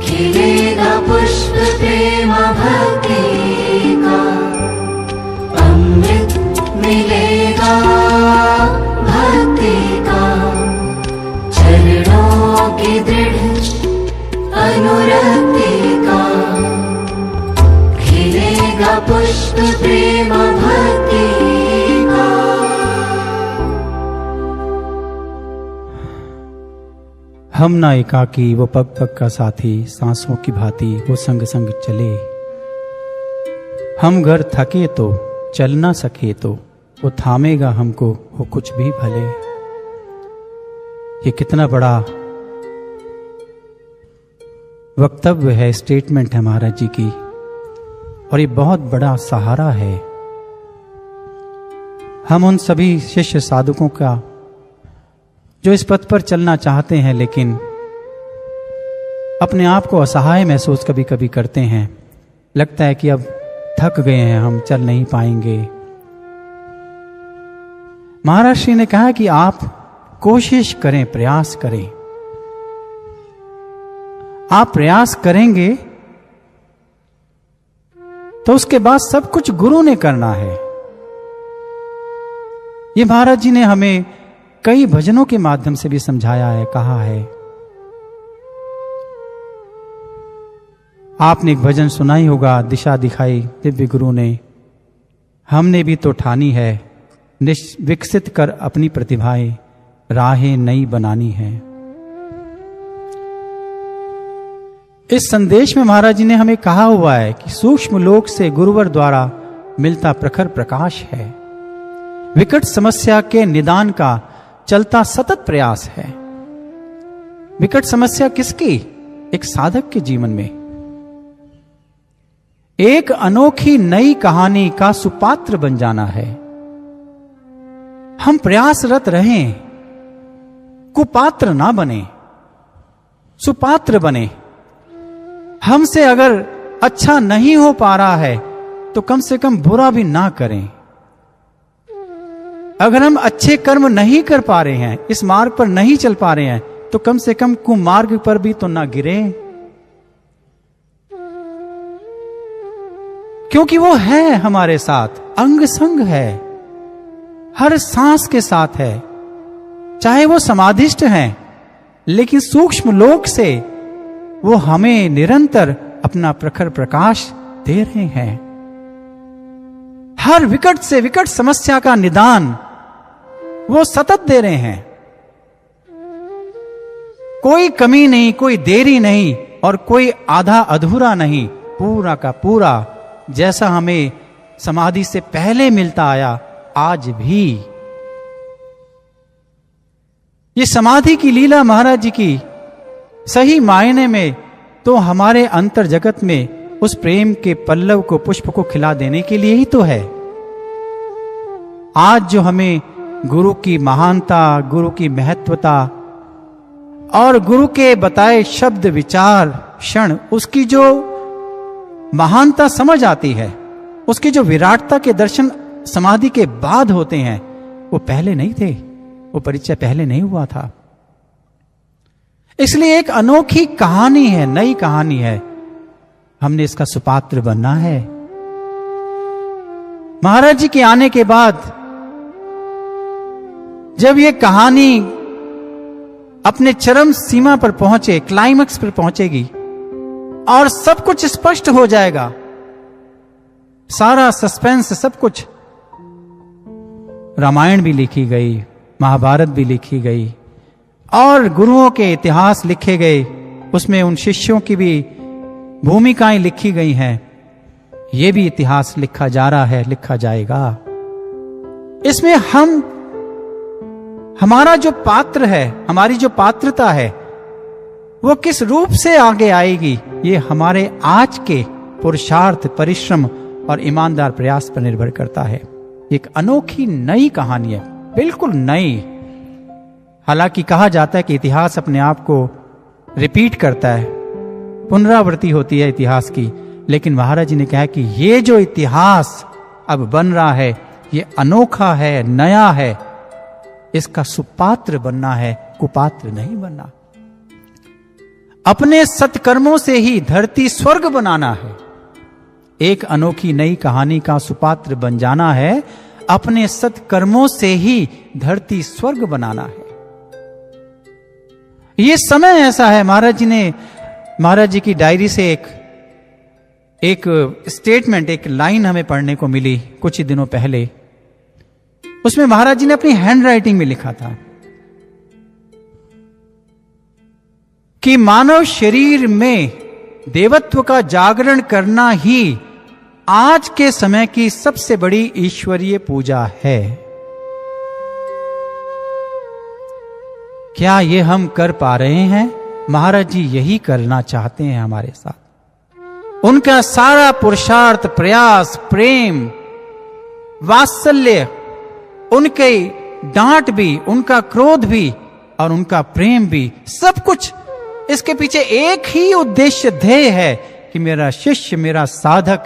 खिलेगा पुष्प प्रेम भक्ति का। अमृत मिलेगा भक्ति का, चरणों की दृढ़ अनुरक्ति का। खिलेगा पुष्प प्रेम भक्ति का। हम ना एकाकी, वो पग पग का साथी, सांसों की भांति वो संग संग चले। हम घर थके तो चल ना सके तो वो थामेगा हमको, हो कुछ भी भले। ये कितना बड़ा वक्तव्य है, स्टेटमेंट है महाराज जी की, और ये बहुत बड़ा सहारा है। हम उन सभी शिष्य साधकों का जो इस पथ पर चलना चाहते हैं लेकिन अपने आप को असहाय महसूस कभी कभी करते हैं, लगता है कि अब थक गए हैं, हम चल नहीं पाएंगे। महाराज श्री ने कहा कि आप कोशिश करें, प्रयास करें। आप प्रयास करेंगे तो उसके बाद सब कुछ गुरु ने करना है। ये महाराज जी ने हमें कई भजनों के माध्यम से भी समझाया है, कहा है। आपने एक भजन सुना ही होगा, दिशा दिखाई दिव्य गुरु ने, हमने भी तो ठानी है, विकसित कर अपनी प्रतिभाएं, राहें नई बनानी है। इस संदेश में महाराज जी ने हमें कहा हुआ है कि सूक्ष्म लोक से गुरुवर द्वारा मिलता प्रखर प्रकाश है, विकट समस्या के निदान का चलता सतत प्रयास है। विकट समस्या किसकी? एक साधक के जीवन में एक अनोखी नई कहानी का सुपात्र बन जाना है। हम प्रयासरत रहें, कुपात्र ना बने, सुपात्र बने। हमसे अगर अच्छा नहीं हो पा रहा है तो कम से कम बुरा भी ना करें। अगर हम अच्छे कर्म नहीं कर पा रहे हैं, इस मार्ग पर नहीं चल पा रहे हैं, तो कम से कम कुमार्ग पर भी तो ना गिरे, क्योंकि वो है हमारे साथ, अंग संग है, हर सांस के साथ है। चाहे वो समाधिष्ट हैं, लेकिन सूक्ष्म लोक से वो हमें निरंतर अपना प्रखर प्रकाश दे रहे हैं। हर विकट से विकट समस्या का निदान वो सतत दे रहे हैं। कोई कमी नहीं, कोई देरी नहीं और कोई आधा अधूरा नहीं, पूरा का पूरा जैसा हमें समाधि से पहले मिलता आया आज भी। ये समाधि की लीला महाराज जी की सही मायने में तो हमारे अंतर जगत में उस प्रेम के पल्लव को, पुष्प को खिला देने के लिए ही तो है। आज जो हमें गुरु की महानता, गुरु की महत्वता और गुरु के बताए शब्द, विचार, क्षण, उसकी जो महानता समझ आती है, उसकी जो विराटता के दर्शन समाधि के बाद होते हैं, वो पहले नहीं थे, वो परिचय पहले नहीं हुआ था। इसलिए एक अनोखी कहानी है, नई कहानी है, हमने इसका सुपात्र बनना है। महाराज जी के आने के बाद जब ये कहानी अपने चरम सीमा पर पहुंचे, क्लाइमैक्स पर पहुंचेगी और सब कुछ स्पष्ट हो जाएगा, सारा सस्पेंस, सब कुछ, रामायण भी लिखी गई, महाभारत भी लिखी गई और गुरुओं के इतिहास लिखे गए, उसमें उन शिष्यों की भी भूमिकाएं लिखी गई हैं। ये भी इतिहास लिखा जा रहा है, लिखा जाएगा। इसमें हमारा जो पात्र है, हमारी जो पात्रता है, वो किस रूप से आगे आएगी, ये हमारे आज के पुरुषार्थ, परिश्रम और ईमानदार प्रयास पर निर्भर करता है। एक अनोखी नई कहानी है, बिल्कुल नई। हालांकि कहा जाता है कि इतिहास अपने आप को रिपीट करता है, पुनरावृत्ति होती है इतिहास की, लेकिन महाराज जी ने कहा कि ये जो इतिहास अब बन रहा है, ये अनोखा है, नया है, इसका सुपात्र बनना है, कुपात्र नहीं बनना। अपने सत्कर्मों से ही धरती स्वर्ग बनाना है। एक अनोखी नई कहानी का सुपात्र बन जाना है, अपने सत्कर्मों से ही धरती स्वर्ग बनाना है। ये समय ऐसा है। महाराज जी की डायरी से एक स्टेटमेंट, एक लाइन हमें पढ़ने को मिली कुछ ही दिनों पहले। उसमें महाराज जी ने अपनी हैंड राइटिंग में लिखा था कि मानव शरीर में देवत्व का जागरण करना ही आज के समय की सबसे बड़ी ईश्वरीय पूजा है। क्या ये हम कर पा रहे हैं? महाराज जी यही करना चाहते हैं हमारे साथ। उनका सारा पुरुषार्थ, प्रयास, प्रेम, वात्सल्य, उनके डांट भी, उनका क्रोध भी और उनका प्रेम भी, सब कुछ इसके पीछे एक ही उद्देश्य, ध्येय है कि मेरा शिष्य, मेरा साधक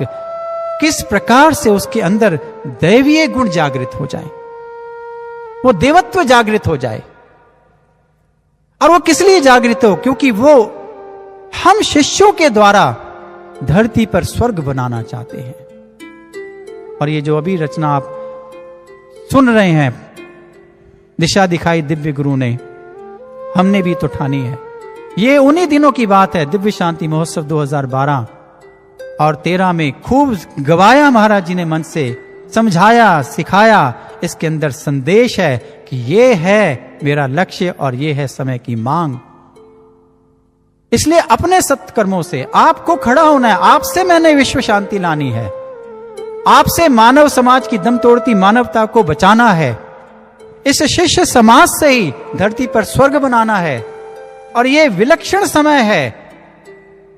किस प्रकार से उसके अंदर दैवीय गुण जागृत हो जाए, वो देवत्व जागृत हो जाए। और वो किस लिए जागृत हो? क्योंकि वो हम शिष्यों के द्वारा धरती पर स्वर्ग बनाना चाहते हैं। और ये जो अभी रचना आप सुन रहे हैं, दिशा दिखाई दिव्य गुरु ने, हमने भी तो ठानी है। ये उन्हीं दिनों की बात है, दिव्य शांति महोत्सव 2012 और 13 में खूब गवाया महाराज जी ने मन से, समझाया, सिखाया। इसके अंदर संदेश है कि ये है मेरा लक्ष्य और ये है समय की मांग। इसलिए अपने सत्कर्मों से आपको खड़ा होना है। आपसे मैंने विश्व शांति लानी है, आपसे मानव समाज की दम तोड़ती मानवता को बचाना है। इस शिष्य समाज से ही धरती पर स्वर्ग बनाना है। और ये विलक्षण समय है,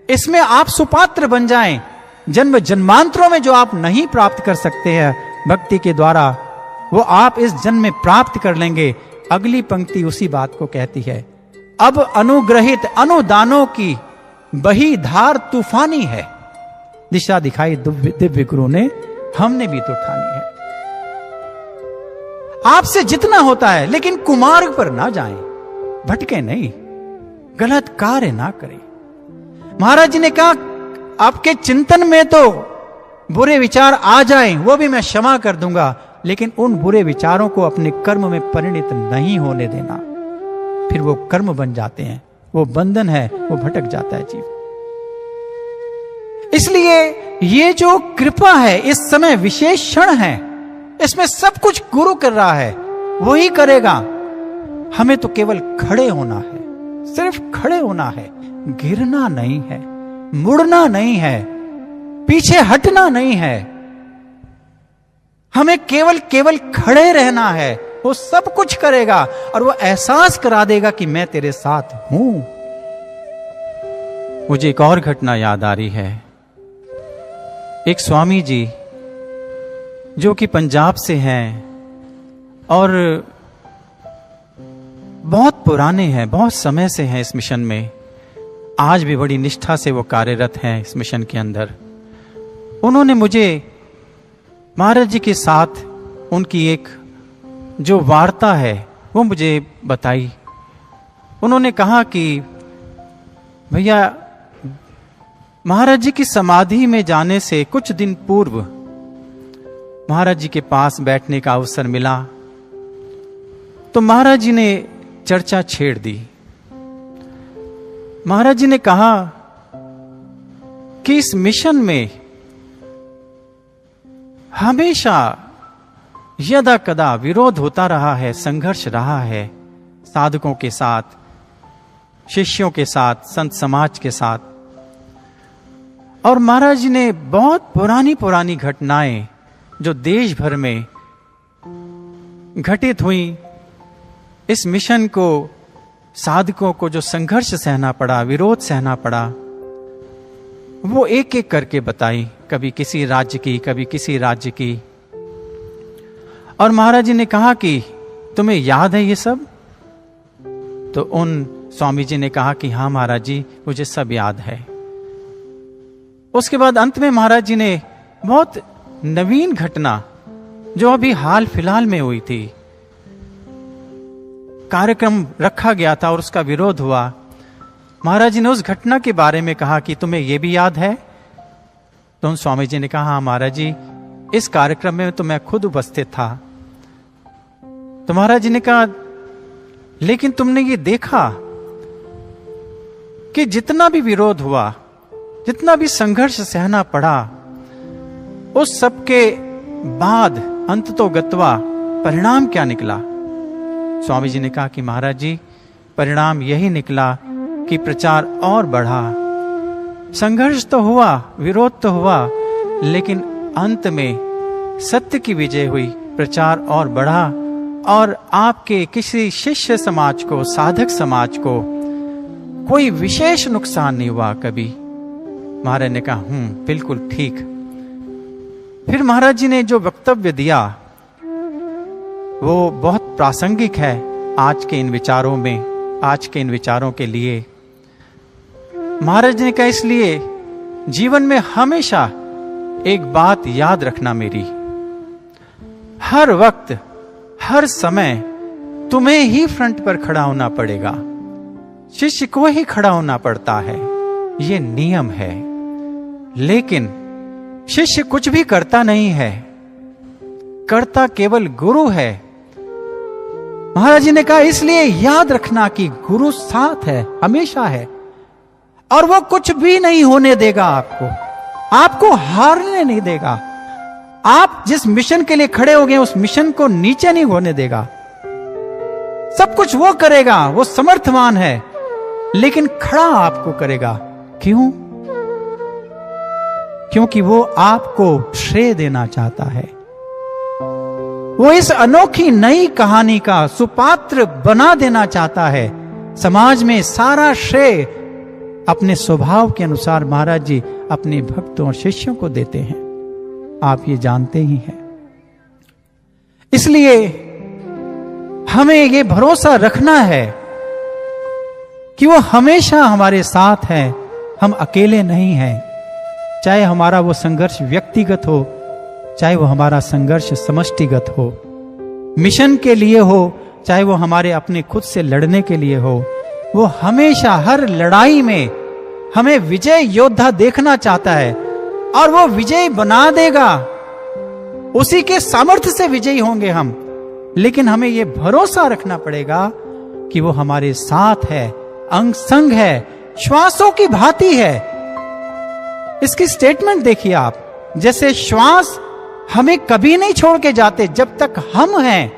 इसमें आप सुपात्र बन जाएं। जन्म जन्मांतरों में जो आप नहीं प्राप्त कर सकते हैं भक्ति के द्वारा, वो आप इस जन्म में प्राप्त कर लेंगे। अगली पंक्ति उसी बात को कहती है, अब अनुग्रहित अनुदानों की बही धार तूफानी है। दिशा दिखाई दिव्य गुरु ने, हमने भी तो ठानी है। आपसे जितना होता है, लेकिन कुमार्ग पर ना जाएं, भटके नहीं, गलत कार्य ना करें। महाराज जी ने कहा आपके चिंतन में तो बुरे विचार आ जाएं, वो भी मैं क्षमा कर दूंगा, लेकिन उन बुरे विचारों को अपने कर्म में परिणित नहीं होने देना। फिर वो कर्म बन जाते हैं, वो बंधन है, वो भटक जाता है जीव। इसलिए ये जो कृपा है, इस समय विशेष क्षण है, इसमें सब कुछ गुरु कर रहा है, वही करेगा। हमें तो केवल खड़े होना है, सिर्फ खड़े होना है, गिरना नहीं है, मुड़ना नहीं है, पीछे हटना नहीं है। हमें केवल खड़े रहना है। वो सब कुछ करेगा और वो एहसास करा देगा कि मैं तेरे साथ हूं। मुझे एक और घटना याद आ रही है। एक स्वामी जी जो कि पंजाब से हैं और बहुत पुराने हैं, बहुत समय से हैं इस मिशन में, आज भी बड़ी निष्ठा से वो कार्यरत हैं इस मिशन के अंदर। उन्होंने मुझे महाराज जी के साथ उनकी एक जो वार्ता है वो मुझे बताई। उन्होंने कहा कि भैया, महाराज जी की समाधि में जाने से कुछ दिन पूर्व महाराज जी के पास बैठने का अवसर मिला, तो महाराज जी ने चर्चा छेड़ दी। महाराज जी ने कहा कि इस मिशन में हमेशा यदा कदा विरोध होता रहा है, संघर्ष रहा है, साधकों के साथ, शिष्यों के साथ, संत समाज के साथ। और महाराज जी ने बहुत पुरानी पुरानी घटनाएं जो देश भर में घटित हुई, इस मिशन को, साधकों को जो संघर्ष सहना पड़ा, विरोध सहना पड़ा, वो एक एक करके बताई। कभी किसी राज्य की, कभी किसी राज्य की। और महाराज जी ने कहा कि तुम्हें याद है ये सब? तो उन स्वामी जी ने कहा कि हाँ महाराज जी, मुझे सब याद है। उसके बाद अंत में महाराज जी ने बहुत नवीन घटना जो अभी हाल फिलहाल में हुई थी, कार्यक्रम रखा गया था और उसका विरोध हुआ, महाराज जी ने उस घटना के बारे में कहा कि तुम्हें यह भी याद है? तो उन स्वामी जी ने कहा हाँ महाराज जी, इस कार्यक्रम में तो मैं खुद उपस्थित था। तो महाराज जी ने कहा लेकिन तुमने ये देखा कि जितना भी विरोध हुआ, जितना भी संघर्ष सहना पड़ा, उस सब के बाद अंततोगत्वा परिणाम क्या निकला? स्वामी जी ने कहा कि महाराज जी, परिणाम यही निकला कि प्रचार और बढ़ा। संघर्ष तो हुआ, विरोध तो हुआ, लेकिन अंत में सत्य की विजय हुई, प्रचार और बढ़ा। और आपके किसी शिष्य समाज को, साधक समाज को कोई विशेष नुकसान नहीं हुआ कभी। महाराज ने कहा बिल्कुल ठीक। फिर महाराज जी ने जो वक्तव्य दिया वो बहुत प्रासंगिक है आज के इन विचारों में, आज के इन विचारों के लिए। महाराज जी ने कहा इसलिए जीवन में हमेशा एक बात याद रखना मेरी, हर वक्त हर समय तुम्हें ही फ्रंट पर खड़ा होना पड़ेगा, शिष्य को ही खड़ा होना पड़ता है, ये नियम है। लेकिन शिष्य कुछ भी करता नहीं है, करता केवल गुरु है। महाराज जी ने कहा इसलिए याद रखना कि गुरु साथ है, हमेशा है, और वो कुछ भी नहीं होने देगा आपको हारने नहीं देगा। आप जिस मिशन के लिए खड़े हो गए उस मिशन को नीचे नहीं होने देगा। सब कुछ वो करेगा, वो समर्थवान है, लेकिन खड़ा आपको करेगा। क्यों? क्योंकि वो आपको श्रेय देना चाहता है। वो इस अनोखी नई कहानी का सुपात्र बना देना चाहता है। समाज में सारा श्रेय अपने स्वभाव के अनुसार महाराज जी अपने भक्तों और शिष्यों को देते हैं, आप ये जानते ही हैं। इसलिए हमें ये भरोसा रखना है कि वो हमेशा हमारे साथ है, हम अकेले नहीं हैं। चाहे हमारा वो संघर्ष व्यक्तिगत हो, चाहे वो हमारा संघर्ष समष्टिगत हो, मिशन के लिए हो, चाहे वो हमारे अपने खुद से लड़ने के लिए हो, वो हमेशा हर लड़ाई में हमें विजय योद्धा देखना चाहता है और वो विजय बना देगा। उसी के सामर्थ्य से विजयी होंगे हम, लेकिन हमें ये भरोसा रखना पड़ेगा कि वो हमारे साथ है, अंग संग है, श्वासों की भांति है। इसकी स्टेटमेंट देखिए आप, जैसे श्वास हमें कभी नहीं छोड़ के जाते जब तक हम हैं,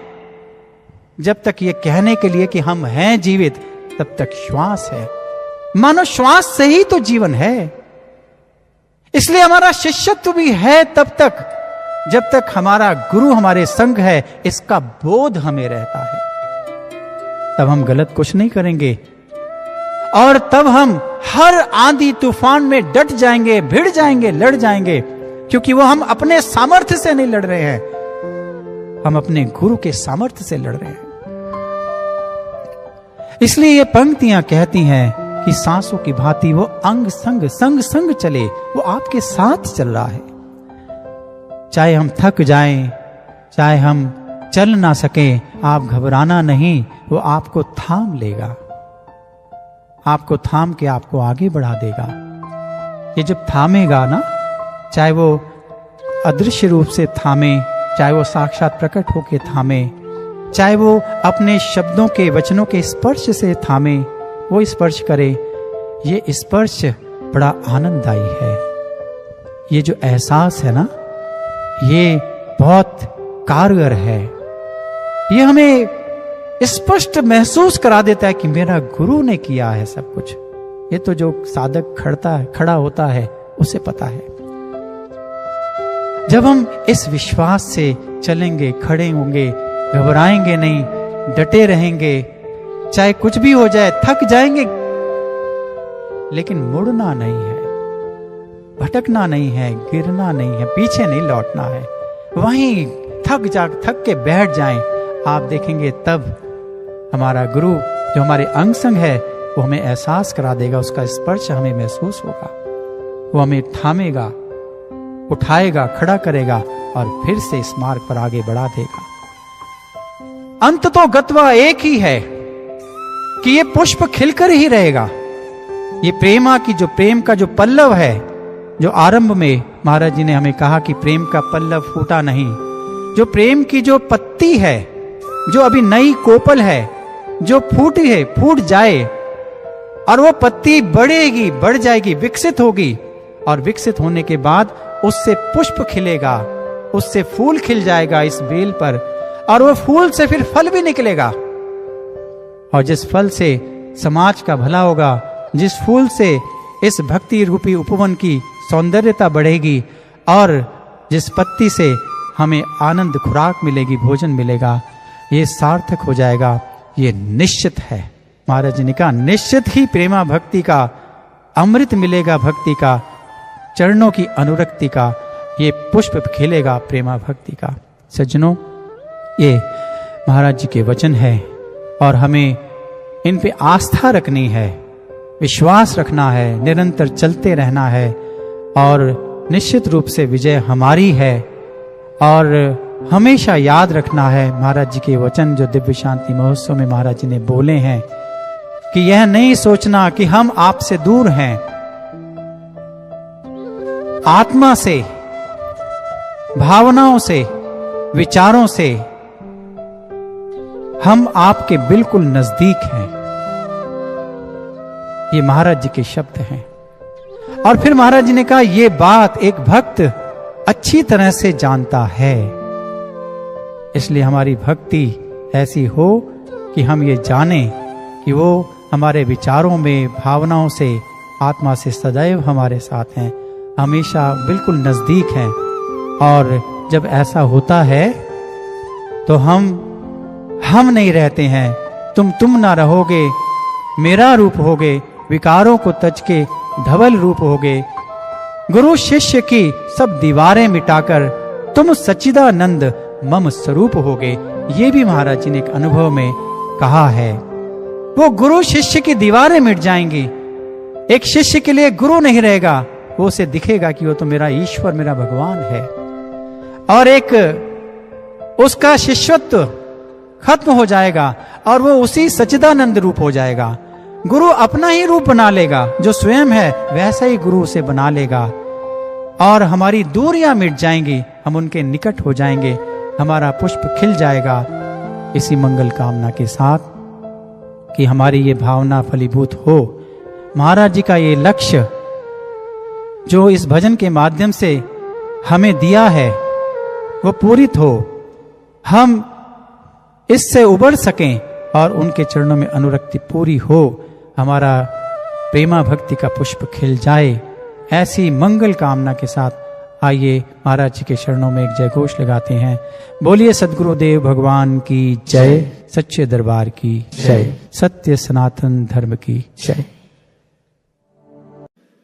जब तक ये कहने के लिए कि हम हैं जीवित तब तक श्वास है। मानो श्वास से ही तो जीवन है। इसलिए हमारा शिष्यत्व भी है तब तक जब तक हमारा गुरु हमारे संग है, इसका बोध हमें रहता है। तब हम गलत कुछ नहीं करेंगे और तब हम हर आंधी तूफान में डट जाएंगे, भिड़ जाएंगे, लड़ जाएंगे, क्योंकि वो हम अपने सामर्थ्य से नहीं लड़ रहे हैं, हम अपने गुरु के सामर्थ्य से लड़ रहे हैं। इसलिए ये पंक्तियां कहती हैं कि सांसों की भांति वो अंग संग संग संग चले, वो आपके साथ चल रहा है। चाहे हम थक जाएं, चाहे हम चल ना सके, आप घबराना नहीं, वो आपको थाम लेगा, आपको थाम के आपको आगे बढ़ा देगा। ये जब थामेगा ना, चाहे वो अदृश्य रूप से थामे, चाहे वो साक्षात प्रकट होके थामे, चाहे वो अपने शब्दों के वचनों के स्पर्श से थामे, वो स्पर्श करे, ये स्पर्श बड़ा आनंददायी है। ये जो एहसास है ना, ये बहुत कारगर है। ये हमें स्पष्ट महसूस करा देता है कि मेरा गुरु ने किया है सब कुछ। ये तो जो साधक खड़ा होता है उसे पता है। जब हम इस विश्वास से चलेंगे, खड़े होंगे, घबराएंगे नहीं, डटे रहेंगे, चाहे कुछ भी हो जाए, थक जाएंगे, लेकिन मुड़ना नहीं है, भटकना नहीं है, गिरना नहीं है, पीछे नहीं लौटना है। वहीं थक के बैठ जाएं, आप देखेंगे तब हमारा गुरु जो हमारे अंग संग है वो हमें एहसास करा देगा, उसका स्पर्श हमें महसूस होगा, वो हमें थामेगा, उठाएगा, खड़ा करेगा और फिर से इस मार्ग पर आगे बढ़ा देगा। अंत तो गत्वा एक ही है कि ये पुष्प खिलकर ही रहेगा। ये प्रेम का जो पल्लव है, जो आरंभ में महाराज जी ने हमें कहा कि प्रेम का पल्लव फूटा नहीं, जो प्रेम की जो पत्ती है, जो अभी नई कोपल है, जो फूटी है, फूट जाए और वो पत्ती बढ़ेगी, बढ़ जाएगी, विकसित होगी, और विकसित होने के बाद उससे पुष्प खिलेगा, उससे फूल खिल जाएगा इस बेल पर, और वो फूल से फिर फल भी निकलेगा, और जिस फल से समाज का भला होगा, जिस फूल से इस भक्ति रूपी उपवन की सौंदर्यता बढ़ेगी, और जिस पत्ती से हमें आनंद खुराक मिलेगी, भोजन मिलेगा, ये सार्थक हो जाएगा। ये निश्चित है। महाराज जी ने कहा निश्चित ही प्रेमा भक्ति का अमृत मिलेगा, भक्ति का, चरणों की अनुरक्ति का ये पुष्प खिलेगा प्रेमा भक्ति का। सज्जनों, ये महाराज जी के वचन है और हमें इन पे आस्था रखनी है, विश्वास रखना है, निरंतर चलते रहना है और निश्चित रूप से विजय हमारी है। और हमेशा याद रखना है महाराज जी के वचन जो दिव्य शांति महोत्सव में महाराज जी ने बोले हैं कि यह नहीं सोचना कि हम आपसे दूर हैं। आत्मा से, भावनाओं से, विचारों से हम आपके बिल्कुल नजदीक हैं। ये महाराज जी के शब्द हैं। और फिर महाराज जी ने कहा यह बात एक भक्त अच्छी तरह से जानता है। इसलिए हमारी भक्ति ऐसी हो कि हम ये जानें कि वो हमारे विचारों में, भावनाओं से, आत्मा से सदैव हमारे साथ हैं, हमेशा बिल्कुल नजदीक हैं। और जब ऐसा होता है तो हम नहीं रहते हैं, तुम ना रहोगे, मेरा रूप होगे, विकारों को तज के धवल रूप होगे। गुरु शिष्य की सब दीवारें मिटाकर तुम सच्चिदानंद मम स्वरूप होगे। ये भी महाराज जी ने एक अनुभव में कहा है। वो गुरु शिष्य की दीवारें मिट जाएंगी। एक शिष्य के लिए गुरु नहीं रहेगा, वो उसे दिखेगा कि वो तो मेरा ईश्वर, मेरा भगवान है। और एक उसका शिष्यत्व खत्म हो जाएगा और वो उसी सच्चिदानंद रूप हो जाएगा। गुरु अपना ही रूप बना लेगा, जो स्वयं है वैसा ही गुरु उसे बना लेगा। और हमारी दूरियां मिट जाएंगी, हम उनके निकट हो जाएंगे, हमारा पुष्प खिल जाएगा। इसी मंगल कामना के साथ कि हमारी ये भावना फलीभूत हो, महाराज जी का ये लक्ष्य जो इस भजन के माध्यम से हमें दिया है वो पूरित हो, हम इससे उबर सकें और उनके चरणों में अनुरक्ति पूरी हो, हमारा प्रेमा भक्ति का पुष्प खिल जाए। ऐसी मंगल कामना के साथ आइए महाराज जी के चरणों में एक जय घोष लगाते हैं। बोलिए सद्गुरुदेव भगवान की जय, सच्चे दरबार की जय, सत्य सनातन धर्म की जय।